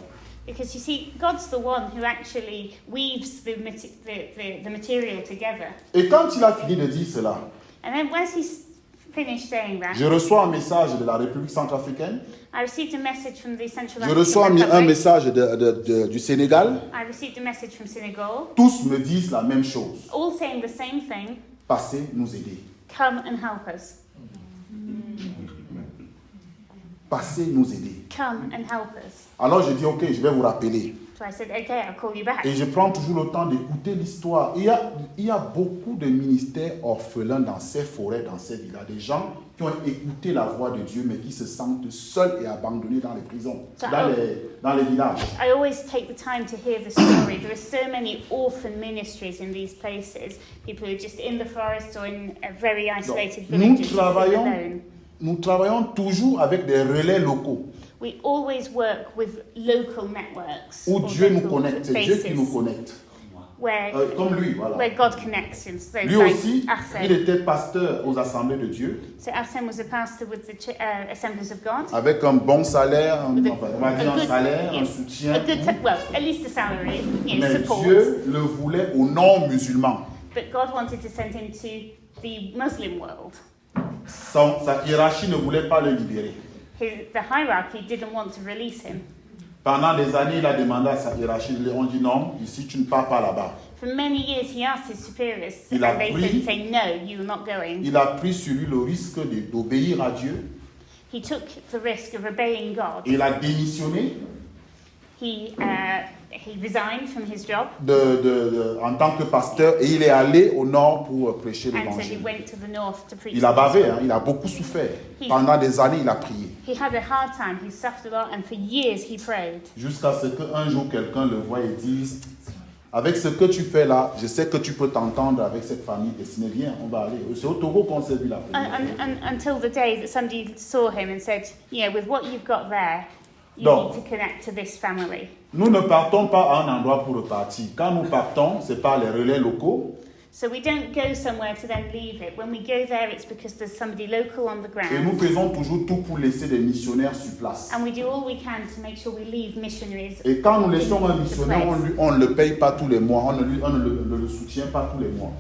S3: Because you see, God's the one who actually weaves the material together.
S1: Et quand il a fini de dire cela,
S3: And then once he's finished saying that,
S1: je reçois un message de la République centrafricaine,
S3: I received a message from the Central
S1: je
S3: African
S1: reçois un
S3: Republic.
S1: message du Sénégal.
S3: I received a message from Senegal,
S1: Tous me disent la même chose.
S3: all saying the same thing:
S1: Passez nous aider.
S3: come and help us.
S1: Passez nous aider.
S3: Come and help us.
S1: Alors je dis, ok, je vais vous rappeler.
S3: So I said, okay, I'll call you back.
S1: Et je prends toujours le temps d'écouter l'histoire. Il y a beaucoup de ministères orphelins dans ces forêts, dans ces villas. Des gens qui ont écouté la voix de Dieu, mais qui se sentent seuls et abandonnés dans les prisons, dans les villages.
S3: I always take the time to hear the story. There are so many orphan ministries in these places. People who are just in the forest or in a very isolated
S1: Nous
S3: villages, alone.
S1: nous travaillons toujours avec des relais locaux
S3: We always work with local networks.
S1: où
S3: or
S1: Dieu nous
S3: local
S1: connecte. C'est Dieu qui
S3: bases.
S1: nous connecte.
S3: where,
S1: Comme lui, voilà.
S3: where God connects him. So
S1: Lui
S3: like
S1: aussi, il
S3: Arsène.
S1: était pasteur aux assemblées de Dieu,
S3: So Arsène was a pastor with the Assemblies of God.
S1: avec un bon salaire,
S3: With a-
S1: enfin, on va dire
S3: a
S1: un
S3: good-
S1: salaire, un
S3: yes,
S1: soutien.
S3: a good,
S1: tout.
S3: well, at least a salary, you know,
S1: Mais
S3: support.
S1: Dieu le voulait aux non-musulmans.
S3: But God wanted to send him to the Muslim world.
S1: Sa hiérarchie ne voulait pas le libérer.
S3: The hierarchy didn't want to release him.
S1: Pendant des années, il a demandé à sa hiérarchie, ils lui ont dit non, ici tu ne pars pas là-bas.
S3: For many years, he asked his superiors,
S1: Il a
S3: and they
S1: pris-
S3: said, say, no, you're not going.
S1: Il a pris sur lui le risque d'obéir à Dieu.
S3: He took the risk of obeying God.
S1: Il a démissionné
S3: He resigned from his job,
S1: en tant que pasteur et il est allé au nord pour prêcher
S3: and so he
S1: l'évangile.
S3: went to the north to preach.
S1: Il a
S3: the
S1: bavé,
S3: gospel.
S1: il a beaucoup souffert. Pendant des années, il a prié.
S3: He had a hard time. He suffered a lot, and for years he prayed.
S1: Jusqu'à ce qu'un jour, quelqu'un le voit et dise, avec ce que tu fais là, je sais que tu peux t'entendre avec cette famille destinée. Viens, on va aller. C'est au Togo qu'on s'est vu la première fois.
S3: Until the day that somebody saw him and said, you know, with what you've got there, you
S1: Donc,
S3: need to connect to this family.
S1: Nous ne partons pas à un endroit pour repartir. Quand nous partons, c'est par les relais locaux.
S3: So we don't go somewhere to then leave it. When we go there, it's because there's somebody local on the
S1: Et nous
S3: ground.
S1: faisons toujours tout pour laisser des missionnaires sur place.
S3: And we do all we can to make sure we leave missionaries.
S1: Et quand nous laissons un
S3: in the
S1: missionnaire,
S3: place.
S1: on ne le paye pas tous les mois, on ne le soutient pas tous les mois.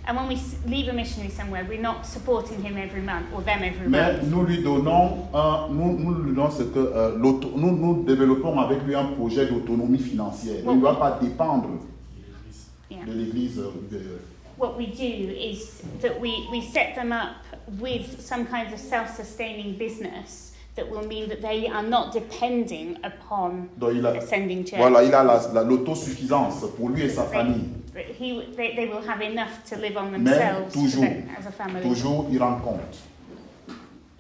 S3: And when we leave a missionary somewhere, we're not supporting him every month or them every
S1: Mais
S3: month.
S1: nous lui donnons ce que nous développons avec lui un projet d'autonomie financière. Il ne doit pas dépendre
S3: Yeah.
S1: de l'Église.
S3: What we do is that we set them up with some kind of self-sustaining business that will mean that they are not depending upon
S1: Donc il a,
S3: ascending church.
S1: voilà, il a l'autosuffisance pour lui et sa famille.
S3: They will have enough to live on
S1: Mais
S3: themselves
S1: toujours,
S3: as a family.
S1: toujours, il rend compte.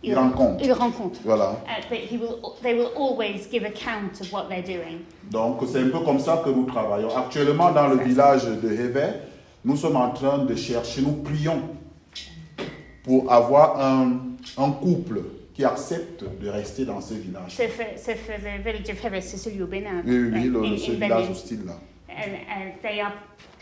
S1: Il rend compte.
S3: Il rend compte.
S1: Voilà.
S3: But they will always give account of what they're doing.
S1: Donc c'est un peu comme ça que nous travaillons. Actuellement, dans le village de Hévé, nous sommes en train de chercher, nous prions pour avoir un couple qui accepte de rester dans ce village.
S3: So for the village of Heves, c'est celui au Bénin.
S1: Oui, ce
S3: in
S1: village
S3: Benin.
S1: hostile là.
S3: And they are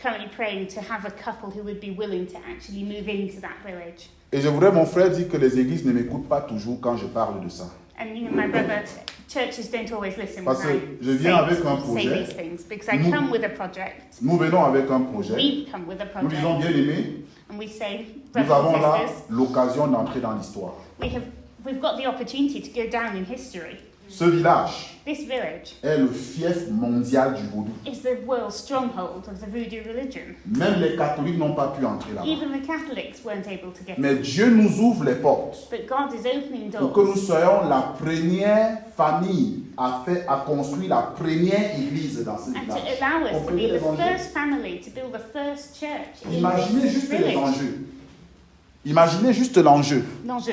S3: currently praying to have a couple who would be willing to actually move into that village.
S1: Et je voudrais, mon frère dit que les églises ne m'écoutent pas toujours quand je parle de ça.
S3: And you know, my brother, churches don't always listen
S1: Parce
S3: when
S1: que
S3: I
S1: je viens avec un
S3: say
S1: projet.
S3: these things, because I
S1: Nous-
S3: come with a project.
S1: Nous venons avec un projet.
S3: We come with a
S1: Nous disons,
S3: project,
S1: bien aimé,
S3: and we say,
S1: nous
S3: brothers
S1: avons
S3: and
S1: là
S3: sisters,
S1: l'occasion d'entrer dans l'histoire.
S3: we've got the opportunity to go down in history.
S1: Ce village
S3: This village
S1: est le fief mondial du vaudou.
S3: is the world's stronghold of the voodoo religion.
S1: Même les catholiques n'ont pas pu entrer là-bas.
S3: Even the Catholics weren't able to get
S1: Mais
S3: in.
S1: Dieu nous ouvre les portes
S3: But God is opening
S1: pour que nous
S3: doors
S1: soyons la première famille à construire la première église dans ce
S3: and to
S1: village.
S3: allow us to
S1: Comprenez
S3: be
S1: les
S3: the
S1: enjeux?
S3: first family to build the first church in
S1: Imaginez
S3: this
S1: juste les
S3: village.
S1: enjeux. Imaginez juste l'enjeu.
S3: L'enjeu.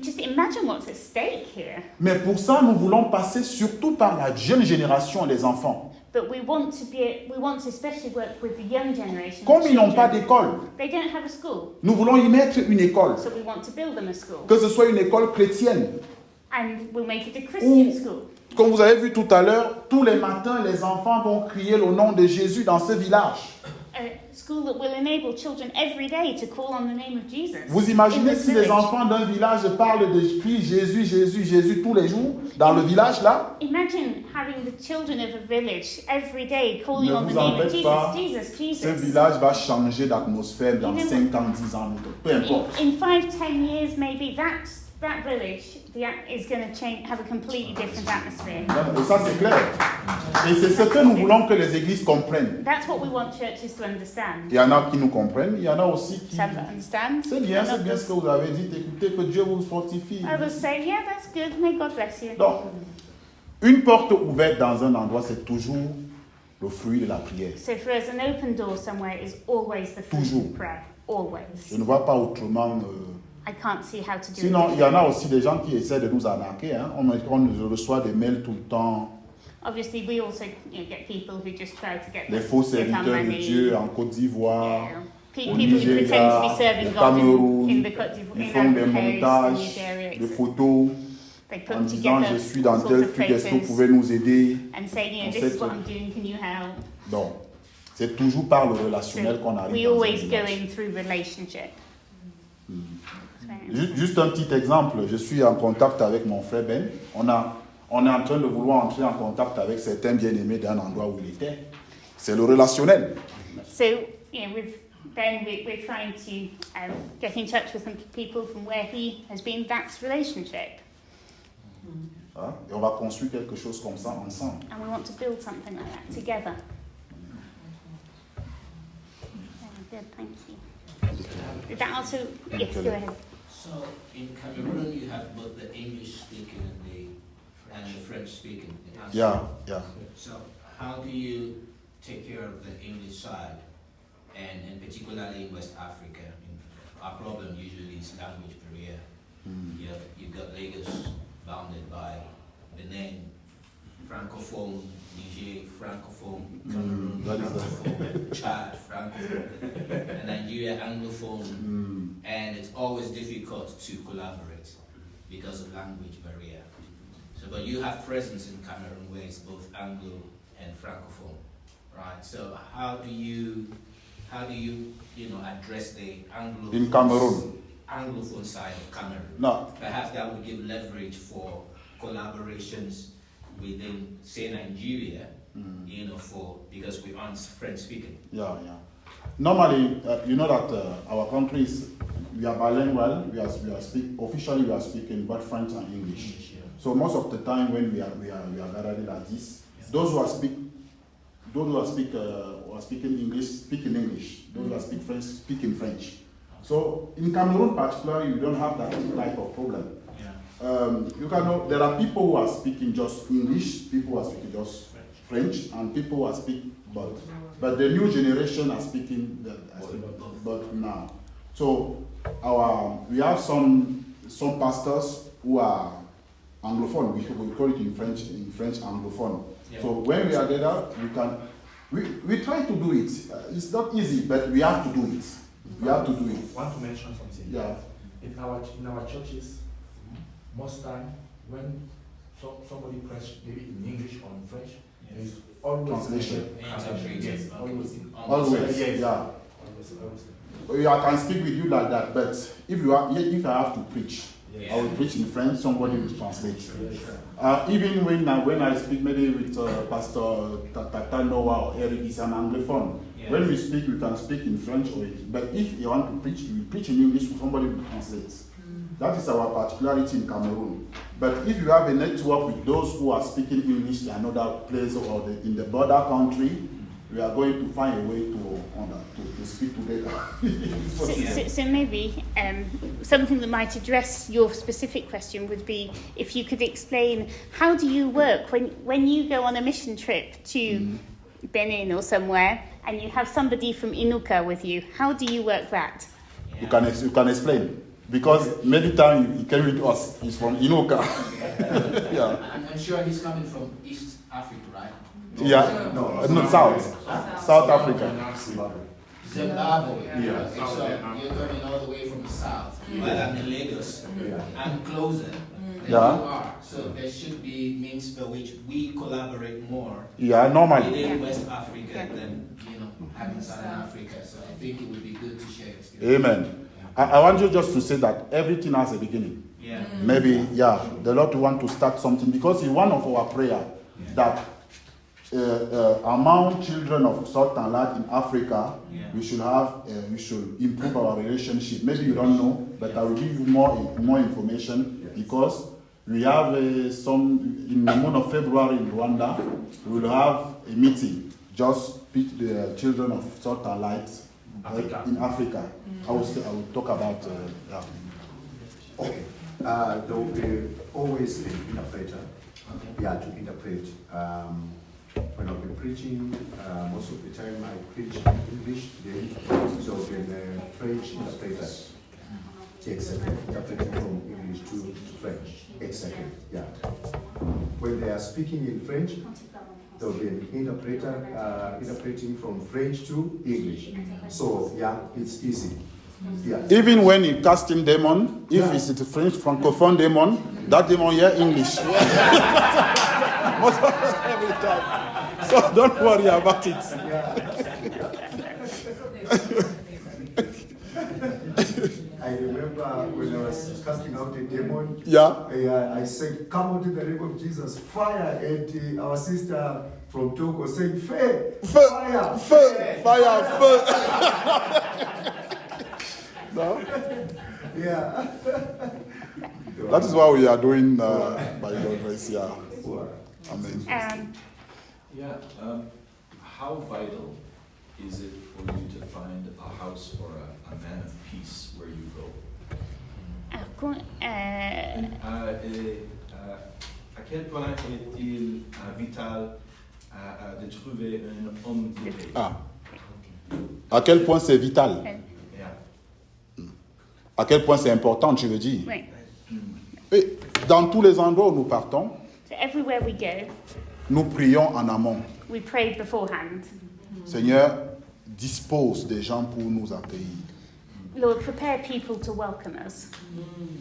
S3: Just imagine what's at stake here.
S1: Mais pour ça, nous voulons passer surtout par la jeune génération, les enfants.
S3: But we want to especially work with the young generation.
S1: Comme ils n'ont pas
S3: children.
S1: d'école,
S3: They don't have a school,
S1: nous voulons y mettre une école.
S3: so we want to build them a school.
S1: Que ce soit une école chrétienne.
S3: And we'll make it a Christian school.
S1: Comme vous avez vu tout à l'heure, tous les matins, les enfants vont crier le nom de Jésus dans ce village.
S3: A school that will enable children every day to call on the name of Jesus.
S1: Vous imaginez
S3: in this
S1: si les
S3: village.
S1: enfants d'un village parlent de crient Jésus, Jésus, Jésus tous les jours dans le village là?
S3: Imagine having the children of a village every day calling
S1: Ne
S3: on the
S1: vous
S3: name of
S1: embête
S3: Jesus,
S1: pas.
S3: Jesus,
S1: Ce
S3: Jesus.
S1: village va changer d'atmosphère dans
S3: Even-
S1: 5 ans, 10 ans, peu importe.
S3: In 5-10 years, maybe that village is going to have a completely different atmosphere.
S1: Et ça c'est clair. Et c'est ce que nous voulons que les églises comprennent.
S3: That's what we want churches to understand.
S1: Il y en a qui nous comprennent, il y en a aussi qui...
S3: Some understand.
S1: C'est bien
S3: and
S1: ce que vous avez dit. Écoutez, que Dieu vous fortifie.
S3: others say, yeah, that's good. May God bless you.
S1: Donc, une porte ouverte dans un endroit, c'est toujours le fruit de la prière.
S3: So for us, an open door somewhere is always the fruit
S1: Toujours.
S3: of prayer. Always.
S1: Je ne vois pas autrement.
S3: I can't see how to do
S1: Sinon,
S3: it.
S1: il y en a aussi des gens qui essaient de nous arnaquer. Hein. On reçoit des mails tout le temps.
S3: Obviously, we also get people who just try to get
S1: Les faux
S3: get our
S1: serviteurs de
S3: money.
S1: Dieu en Côte d'Ivoire.
S3: Yeah.
S1: au
S3: People who pretend to
S1: Nigeria,
S3: be serving
S1: au
S3: God
S1: Cameroun.
S3: in the Côte d'Ivoire,
S1: Ils
S3: in
S1: font des
S3: Ivory Coast, in
S1: montages
S3: Nigeria,
S1: de
S3: etc.
S1: photos
S3: They put
S1: en disant
S3: together
S1: je suis dans
S3: all sorts
S1: tel
S3: of
S1: truc, est-ce que vous
S3: photos
S1: pouvez nous aider?
S3: and say,
S1: on
S3: this
S1: sait
S3: is what
S1: tout.
S3: I'm doing, can you help?
S1: Donc, C'est toujours par le relationnel qu'on arrive.
S3: We
S1: dans un
S3: always go
S1: village.
S3: in through relationship.
S1: Juste un petit exemple, je suis en contact avec mon frère Ben. On est en train de vouloir entrer en contact avec certains bien-aimés d'un endroit où il était. C'est le relationnel.
S3: So, with Ben, we're trying to get in touch with some people from where he has been. That's relationship.
S1: Hein? Et on va construire quelque chose comme ça ensemble.
S3: And we want to build something like that together. Very good, thank you. Did that also... Yes, go ahead.
S9: So in Cameroon, you have both the English speaking and the French speaking.
S1: Yeah.
S9: So how do you take care of the English side, and particularly in West Africa? Our problem usually is language barrier. You've got Lagos bounded by Benin, Francophone, Niger, Francophone, Cameroon, Francophone, Chad, Francophone, and Nigeria, Anglophone. And it's always difficult to collaborate because of language barrier. So, but you have presence in Cameroon where it's both Anglo and Francophone, right? So how do you address the Anglophone?
S1: In Cameroon.
S9: Anglophone side of Cameroon.
S1: No.
S9: Perhaps that would give leverage for collaborations within, say, Nigeria, because we aren't French speaking.
S1: Yeah. Normally, you know that our countries, we are bilingual. Officially we are speaking both French and English. So most of the time when we are gathered like this, those who are speaking English speak in English. Those who are speak French speak in French. So in Cameroon particularly, you don't have that type of problem. There are people who are speaking just English, people who are speaking just French, and people who are speaking both. But the new generation are speaking both now. So we have some pastors who are Anglophone. We call it in French Anglophone. Yeah. So when we are together, we try to do it. It's not easy, but we have to do it. We have to do it.
S6: I want to mention something.
S1: Yeah.
S6: In our churches, most time when somebody preaches maybe in English or in French, there is always
S1: translation.
S6: Yes,
S1: Always.
S6: Yes.
S1: Yeah.
S6: Always.
S1: I can speak with you like that, but if I have to preach, I will preach in French. Somebody will translate. Even when I speak maybe with Pastor Tata Noah or Eric, is an Anglophone. Yeah. When we speak, we can speak in French, but if you want to preach, you preach in English. Somebody will translate. That is our particularity in Cameroon. But if you have a network with those who are speaking English in another place or in the border country, we are going to find a way to speak together.
S3: So maybe something that might address your specific question would be if you could explain how do you work when you go on a mission trip to Benin or somewhere and you have somebody from Inuka with you. How do you work that?
S1: You can explain. Because many times he came with us, he's from Inuka. Yeah.
S9: I'm sure he's coming from East Africa, right?
S1: Yeah, no, South Africa.
S9: Zimbabwe.
S6: Yeah.
S9: So you're coming all the way from the south. While I'm in Lagos. I'm closer than you are. So there should be means by which we collaborate more.
S1: Yeah, normally.
S9: Within West Africa than having Southern Africa. So I think it would be good to share experience.
S1: Amen. I want you just to say that everything has a beginning.
S9: Yeah.
S1: Maybe, the Lord want to start something because in one of our prayer that among children of salt and light in Africa, we should improve our relationship. Maybe you don't know, but I will give you more information because we have in the month of February in Rwanda, we will have a meeting just with the children of salt and light in Africa. I will talk about
S10: Okay. There will be always an interpreter. To interpret. When I'll be preaching, most of the time I preach English, so then French interpreter. Interpreting from English to French. Exactly. Yeah. When they are speaking in French, there will be an interpreter interpreting from French to English. So it's easy. Yeah.
S1: Even when you casting demon, if it's a French francophone demon, that demon hear English. Most of every time. So don't worry about it.
S10: I remember when I was casting out a demon,
S1: Yeah.
S10: I said, come out in the name of Jesus, fire. And our sister from Togo said, fire, fire,
S1: Feu, fire, feu. No?
S10: Yeah.
S1: That is what we are doing by God's grace. Yeah. Amen.
S11: Yeah. How vital is it for you to find a house or a man of peace where you go? À quel point est-il vital de trouver un homme de paix?
S1: À quel point c'est vital?
S11: Yeah.
S1: À quel point c'est important, tu veux dire?
S3: Oui.
S1: Et dans tous les endroits où nous partons,
S3: So everywhere we go,
S1: nous prions en amont.
S3: we pray beforehand.
S1: Seigneur, dispose des gens pour nous accueillir.
S3: Lord, prepare people to welcome us.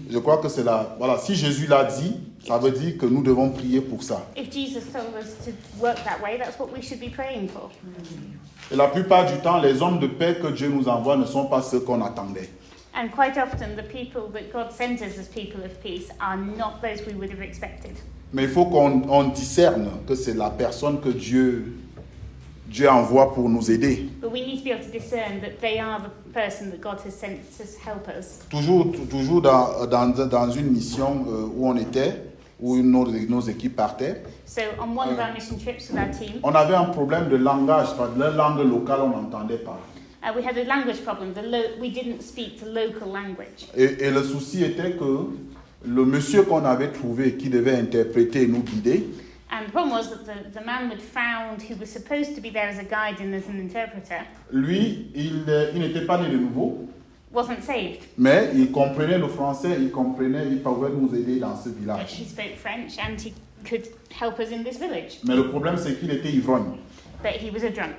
S1: Je crois que c'est là. Voilà, si Jésus l'a dit, ça veut dire que nous devons prier pour ça.
S3: If Jesus told us to work that way, that's what we should be praying for.
S1: Et la plupart du temps, les hommes de paix que Dieu nous envoie ne sont pas ceux qu'on attendait.
S3: And quite often, the people that God sends us as people of peace are not those we would have expected.
S1: Mais il faut qu'on discerne que c'est la personne que Dieu envoie pour nous aider.
S3: But we need to be able to discern that they are the person that God has sent to help us.
S1: Toujours dans une mission où on était, où nos équipes partaient.
S3: So on one of our mission trips with our team,
S1: On avait un problème de langage, parce que la langue locale, on n'entendait pas.
S3: we had a language problem. We didn't speak the local language.
S1: Et le souci était que le monsieur qu'on avait trouvé, qui devait interpréter et nous guider,
S3: And the problem was that the man we'd found who was supposed to be there as a guide and as an interpreter
S1: lui, il n'était pas né de nouveau,
S3: wasn't saved.
S1: mais il comprenait le français, il pouvait nous aider dans ce village.
S3: He spoke French and he could help us in this village.
S1: Mais le problème, c'est qu'il était ivrogne.
S3: But he was a drunk.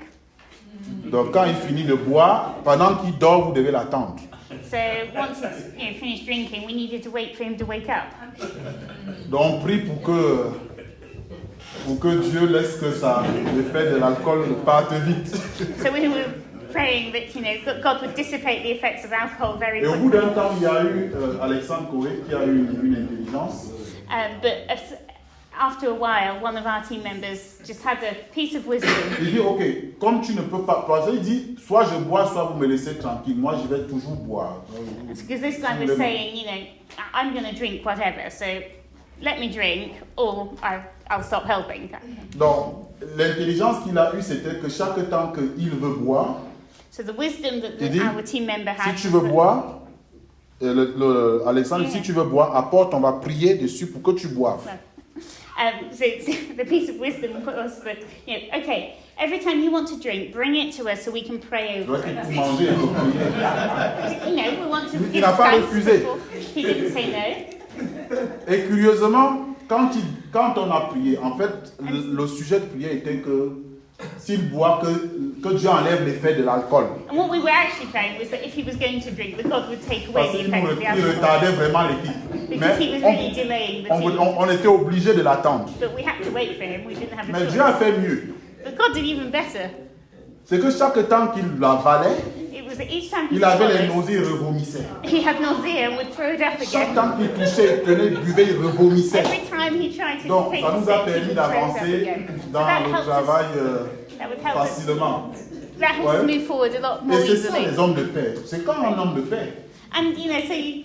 S1: Donc quand il finit de boire, pendant qu'il dort, vous devez l'attendre.
S3: So once he's finished drinking, we needed to wait for him to wake up.
S1: Donc on prie pour que Dieu laisse que l'effet de l'alcool parte vite.
S3: So we were praying that God would dissipate the effects of alcohol very
S1: Et au bout
S3: quickly.
S1: d'un temps, il y a eu Alexandre Corée qui a eu une intelligence.
S3: But after a while, one of our team members just had a piece of wisdom.
S1: Il dit, ok, comme tu ne peux pas, il dit, soit je bois, soit vous me laissez tranquille. Moi, je vais toujours boire.
S3: Because this guy was saying, I'm going to drink whatever, so let me drink or I'll stop helping.
S1: Donc, l'intelligence qu'il a eue, c'était que chaque temps qu'il veut boire,
S3: So the wisdom that
S1: il dit,
S3: our team member
S1: si
S3: had.
S1: tu veux boire, Alexandre, si tu veux boire, apporte, on va prier dessus pour que tu boives.
S3: So the piece of wisdom was that, okay, every time you want to drink, bring it to us so we can pray over it.
S1: Pour manger, il faut prier.
S3: We want to
S1: Il
S3: give
S1: n'a pas
S3: thanks
S1: refusé.
S3: before. He didn't say no.
S1: Et curieusement, quand on a prié, en fait, le sujet de prière était que s'il boit, que Dieu enlève l'effet de l'alcool.
S3: And what we were actually praying was that if he was going to drink, that God would take away
S1: Parce
S3: the
S1: qu'il
S3: effect of the
S1: il
S3: alcohol.
S1: retardait vraiment l'équipe.
S3: Because he was really delaying the team.
S1: On était obligé de l'attendre.
S3: But we had to wait for him. We didn't have a
S1: Mais
S3: choice.
S1: Dieu a fait mieux.
S3: But God did even better.
S1: C'est que chaque temps qu'il l'avalait,
S3: It was that each time he
S1: il avait les
S3: swallowed,
S1: nausées, il revomissait.
S3: he had nausea and would throw it up
S1: Chaque
S3: again.
S1: temps qu'il touchait, il prenait, il buvait, il revomissait.
S3: Every time he tried to
S1: Donc,
S3: take
S1: ça
S3: a
S1: nous a
S3: sip, he
S1: permis
S3: would throw it up
S1: d'avancer
S3: again. So
S1: dans
S3: that
S1: le
S3: helped
S1: travail
S3: us. That would help us.
S1: facilement.
S3: That helped us move forward a lot more
S1: Et c'est ça
S3: easily.
S1: les hommes de paix. C'est quand un homme de paix.
S3: And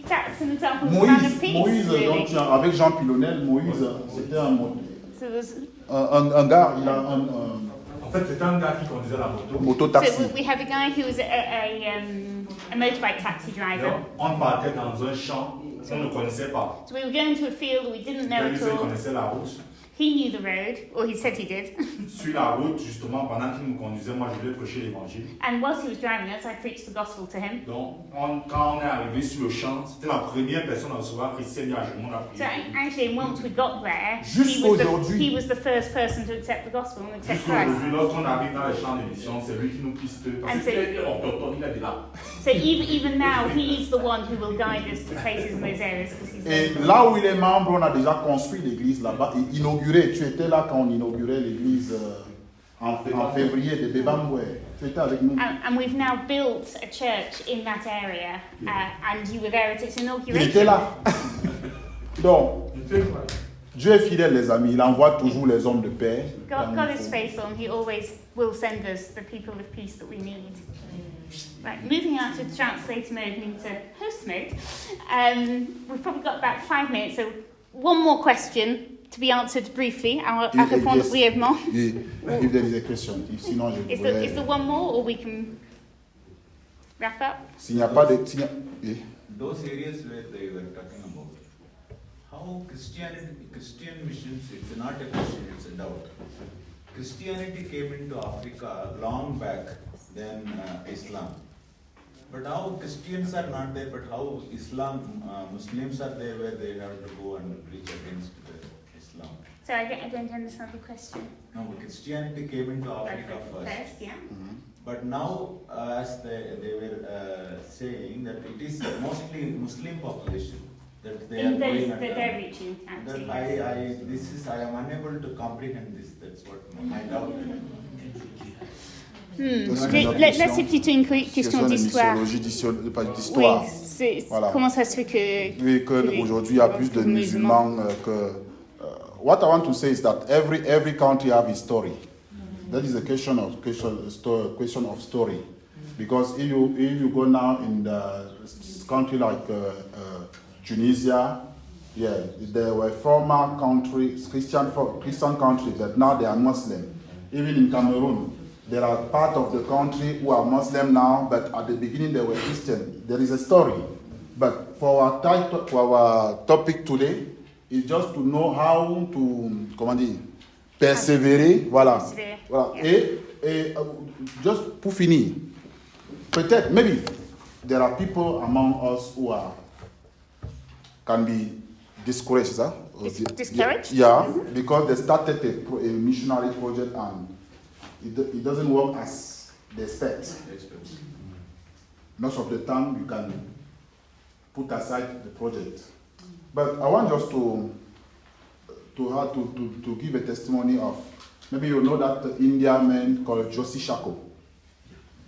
S3: that's an example of a man of peace,
S1: Moïse
S3: really.
S1: donc, avec Jean Pilonel, Moïse, c'était
S3: So there's
S1: un gars, il a
S6: En fait, c'était un gars qui conduisait la moto.
S1: moto-taxi.
S3: So we had a guy who was a motorbike taxi driver.
S6: On partait dans un champ, on ne connaissait pas.
S3: So we were going to a field we didn't know
S6: Lui,
S3: at
S6: il
S3: all.
S6: connaissait la route.
S3: He knew the road, or he said he did.
S6: Sur la route, justement, pendant qu'il nous conduisait, moi, je lui ai prêché l'évangile.
S3: And whilst he was driving us, I preached the gospel to him.
S6: Donc, quand on est arrivé sur le champ, c'était la première personne à recevoir Christ, s'est mis à genoux, on a
S3: So
S6: prié.
S3: actually, once we got there,
S1: Jusqu'aujourd'hui.
S3: he was the first person to accept the gospel and accept
S6: Jusqu'aujourd'hui,
S3: Christ.
S6: lorsqu'on arrive dans les champs de mission, c'est lui qui nous piste. Parce
S3: And
S6: que
S3: so-
S6: il est autochtone, il est de là.
S3: So even now, he's the one who will guide us to places in those areas because he's
S1: Et
S3: there.
S1: là où il est membre, on a déjà construit l'église là-bas et inauguré. Tu étais là quand on inaugurait l'église en février de Bebambwe. Tu étais avec nous.
S3: And we've now built a church in that area, and you were there at its
S1: Il
S3: inauguration.
S1: était là. Donc, Dieu est fidèle, les amis. Il envoie toujours les hommes de paix.
S3: God is faithful, and He always will send us the people of peace that we need. Right, moving out of translator mode and into host mode. We've probably got about 5 minutes, so one more question to be answered briefly. À répondre brièvement.
S1: If there is a question. Sinon, je
S3: Is there one more, or we can wrap up?
S1: S'il n'y a pas de...
S12: Those areas where they were talking about, how Christian missions, it's not a question, it's a doubt. Christianity came into Africa long back than Islam. But how Christians are not there, but how Muslims are there where they have to go and preach against Islam.
S3: So I don't understand the question.
S12: No, Christianity came into Africa first.
S3: Yeah.
S1: Mm-hmm.
S12: But now, as they were saying, that it is mostly Muslim population that they are going
S3: that they're reaching out to.
S12: I am unable to comprehend this. That's what my doubt is.
S3: Là, c'est plutôt une question d'histoire. Oui,
S1: voilà.
S3: Comment ça se fait que...
S1: Oui, qu'aujourd'hui, il y a plus de musulmans que... what I want to say is that every country have its story. That is a question of story. Because if you go now in the country like Tunisia, yeah, there were former countries, Christian countries, but now they are Muslim. Even in Cameroon, there are part of the country who are Muslim now, but at the beginning they were Christian. There is a story. But for our topic today, is just to know how to, comment dire, persévérer, voilà.
S3: Yeah.
S1: Et just pour finir, peut-être, maybe, there are people among us who can be discouraged, huh?
S3: Discouraged?
S1: Yeah, because they started a missionary project and it doesn't work as they expect. Most of the time, you can put aside the project. But I want just to give a testimony of, maybe you know that Indian man called Joshi Shako.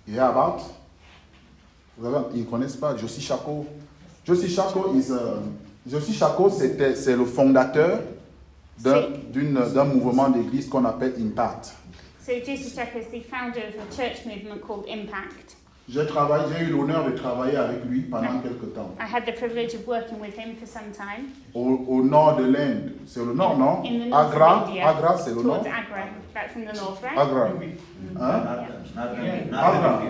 S1: You hear about? Ils ne connaissent pas Joshi Shako. Joshi Shako, c'est le fondateur d'un mouvement d'église qu'on appelle Impact.
S3: So Joshi Shako is the founder of a church movement called Impact.
S1: J'ai eu l'honneur de travailler avec lui pendant quelques temps.
S3: I had the privilege of working with him for some time.
S1: Au nord de l'Inde, c'est le nord, non?
S3: In the north of India.
S1: Agra, c'est le nord?
S3: Towards Agra, that's in the north, right?
S1: Agra. Agra. Oui,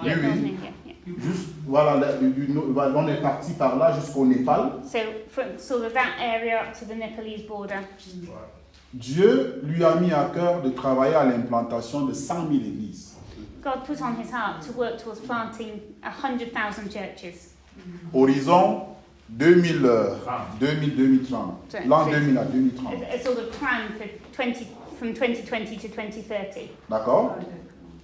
S3: Yeah,
S1: oui.
S3: yeah.
S1: Juste, voilà, on est parti par là jusqu'au Népal.
S3: So from sort of that area up to the Nepalese border.
S1: Dieu lui a mis à cœur de travailler à l'implantation de 100 000 églises.
S3: God put on his heart to work towards planting 100,000 churches.
S1: Horizon 2030. L'an 2000 à 2030.
S3: A sort of plan for from 2020 to 2030.
S1: D'accord?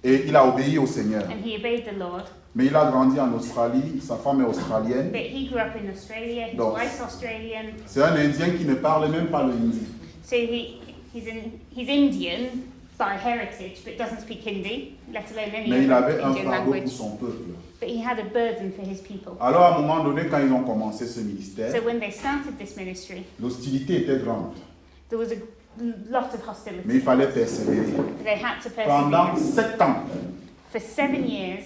S1: Et il a obéi au Seigneur.
S3: And he obeyed the Lord.
S1: Mais il a grandi en Australie, sa femme est australienne.
S3: But he grew up in Australia, his
S1: Donc,
S3: wife's Australian.
S1: C'est un Indien qui ne parle même pas le hindi.
S3: So he's Indian by heritage, but doesn't speak Hindi, let alone any
S1: Mais il
S3: other
S1: avait un
S3: Indian
S1: fardeau
S3: language.
S1: pour son peuple.
S3: But he had a burden for his people.
S1: Alors à un moment donné, quand ils ont commencé ce ministère,
S3: So when they started this ministry,
S1: l'hostilité était grande.
S3: there was a lot of hostility.
S1: Mais il fallait persévérer.
S3: They had to
S1: Pendant
S3: persevere.
S1: 7 ans,
S3: For 7 years,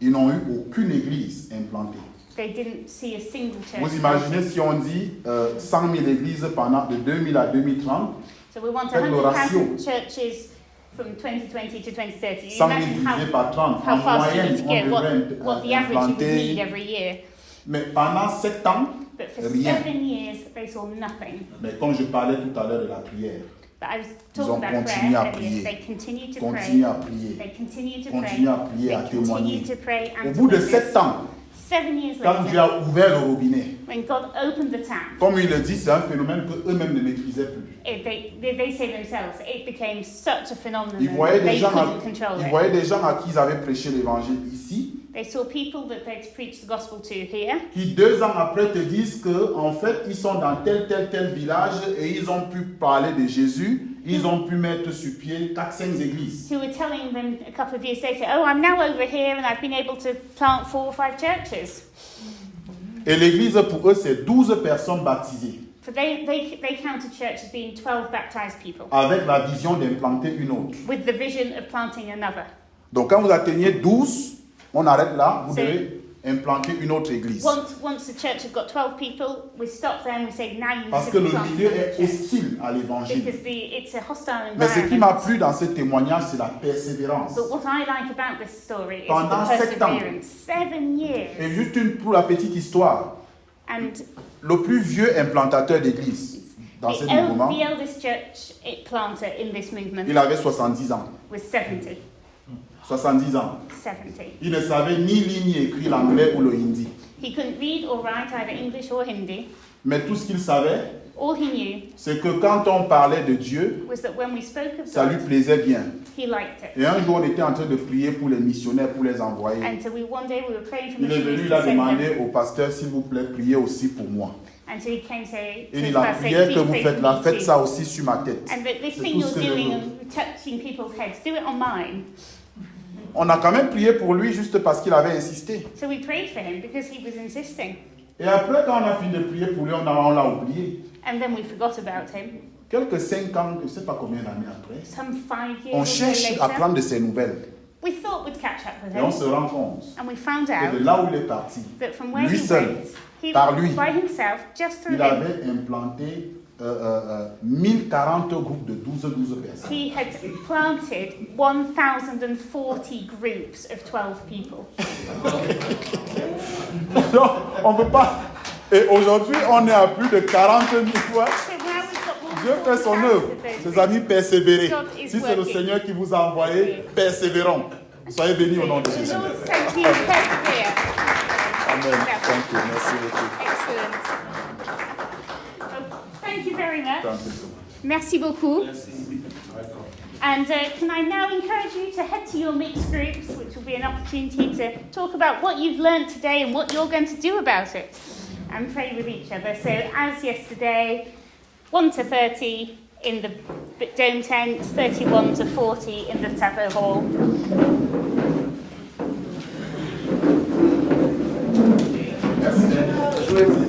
S1: ils n'ont eu aucune église implantée.
S3: they didn't see a single church.
S1: Vous imaginez si on dit 100 000 églises pendant de 2000 à 2030,
S3: So we want
S1: faites le ratio.
S3: 100,000 churches from 2020 to 2030. You
S1: 100 000
S3: imagine
S1: divisé par 30,
S3: how
S1: en
S3: fast you
S1: moyenne,
S3: need to
S1: on
S3: get,
S1: devrait
S3: what the average you would need
S1: implanter.
S3: every year.
S1: Mais pendant 7 ans,
S3: But for
S1: rien.
S3: 7 years, they saw nothing.
S1: Mais comme je parlais tout à l'heure de la prière,
S3: But I was
S1: Ils ont
S3: talking about
S1: continué à
S3: prayer earlier.
S1: prier.
S3: They continued to
S1: continuez à
S3: pray.
S1: prier.
S3: They continued to
S1: Continuez à
S3: pray.
S1: prier, à
S3: They
S1: témoigner.
S3: continued to pray
S1: Au
S3: and
S1: bout
S3: to
S1: de
S3: witness.
S1: 7 ans,
S3: 7 years
S1: quand Dieu
S3: later,
S1: a ouvert le robinet,
S3: when God opened the tap,
S1: comme il le dit, c'est un phénomène qu'eux-mêmes ne maîtrisaient plus.
S3: they say themselves, it became such a phenomenon
S1: Ils voyaient
S3: that
S1: des
S3: they
S1: gens
S3: couldn't control it.
S1: à qui ils avaient prêché l'évangile ici,
S3: They saw people that they'd preached the gospel to here,
S1: qui 2 ans après te disent que en fait ils sont dans tel village et ils ont pu parler de Jésus, ils ont pu mettre sur pied 4-5 églises.
S3: who were telling them a couple of years later, oh, I'm now over here and I've been able to plant 4 or 5 churches.
S1: Et l'église pour eux c'est 12 personnes baptisées
S3: For they counted church as being 12 baptized people,
S1: avec la vision d'implanter une autre.
S3: with the vision of planting another.
S1: Donc quand vous atteignez 12, on arrête là, vous
S3: C'est-
S1: devez implanter une autre église.
S3: Once the church had got 12 people, we stop there and we say, now you
S1: Parce
S3: need
S1: que
S3: to
S1: le
S3: plant
S1: milieu
S3: another
S1: est
S3: church.
S1: hostile à l'évangile.
S3: Because it's a hostile
S1: Mais ce qui m'a
S3: environment.
S1: plu dans ce témoignage, c'est la persévérance.
S3: But what I like about this story is
S1: Pendant
S3: the
S1: 7 ans.
S3: perseverance. 7 years.
S1: Et juste pour la petite histoire,
S3: And
S1: le plus vieux implantateur d'église dans ce mouvement,
S3: the eldest church planter in this movement
S1: il avait 70 ans.
S3: was 70.
S1: 70 ans.
S3: 70.
S1: Il ne savait ni lire ni écrire l'anglais ou le hindi.
S3: He couldn't read or write either English or Hindi.
S1: Mais tout ce qu'il savait,
S3: All he knew
S1: c'est que quand on parlait de Dieu,
S3: was that when we spoke of
S1: ça lui
S3: God,
S1: plaisait bien.
S3: he liked it.
S1: Et un jour, on était en train de prier pour les missionnaires, pour les envoyer.
S3: And so one day we were praying for
S1: Il est venu,
S3: missionaries
S1: il a
S3: to send
S1: demandé
S3: them.
S1: au pasteur, s'il vous plaît, priez aussi pour moi.
S3: And so he came to say,
S1: Il
S3: to
S1: dit,
S3: his
S1: la
S3: pastor,
S1: prière que
S3: "Please
S1: vous
S3: pray
S1: faites
S3: for
S1: là,
S3: me
S1: faites
S3: too."
S1: ça aussi sur ma tête.
S3: And that this
S1: C'est
S3: thing
S1: tout
S3: you're
S1: ce que je
S3: doing
S1: veux.
S3: and touching people's heads, do it on mine.
S1: On a quand même prié pour lui juste parce qu'il avait insisté.
S3: So we prayed for him because he was insisting.
S1: Et après, quand on a fini de prier pour lui, on l'a oublié.
S3: And then we forgot about him.
S1: Quelques 5 ans, je ne sais pas combien d'années après,
S3: Some 5 years
S1: on
S3: or so
S1: cherche à
S3: later,
S1: prendre de ses nouvelles.
S3: we thought we'd catch up with
S1: Et on
S3: him.
S1: se rend compte
S3: And we found
S1: que
S3: out
S1: de là où il est parti,
S3: that from where
S1: lui
S3: he
S1: seul,
S3: went, he
S1: par lui,
S3: by himself, just through
S1: il
S3: him,
S1: avait implanté 1040 groupes de 12 personnes.
S3: he had planted 1,040 groups of 12 people.
S1: Donc, on ne peut pas. Et aujourd'hui, on est à plus de 40 000 fois.
S3: So now we've got more
S1: Dieu
S3: than
S1: fait son
S3: 4,000
S1: œuvre.
S3: of those
S1: Ses
S3: groups.
S1: amis, persévérez.
S3: God is
S1: Si c'est le
S3: working.
S1: Seigneur qui vous a envoyé, persévérons. Soyez bénis au nom de
S3: The
S1: Jésus.
S3: Lord sent you persevere.
S1: Amen. Thank you. Merci beaucoup.
S3: Excellent. Well, thank you very much.
S1: Thank you so much.
S3: Merci beaucoup. And can I now encourage you to head to your mixed groups, which will be an opportunity to talk about what you've learned today and what you're going to do about it, and pray with each other. So as yesterday, 1 to 30 in the dome tent, 31 to 40 in the Tavo Hall.
S1: Merci.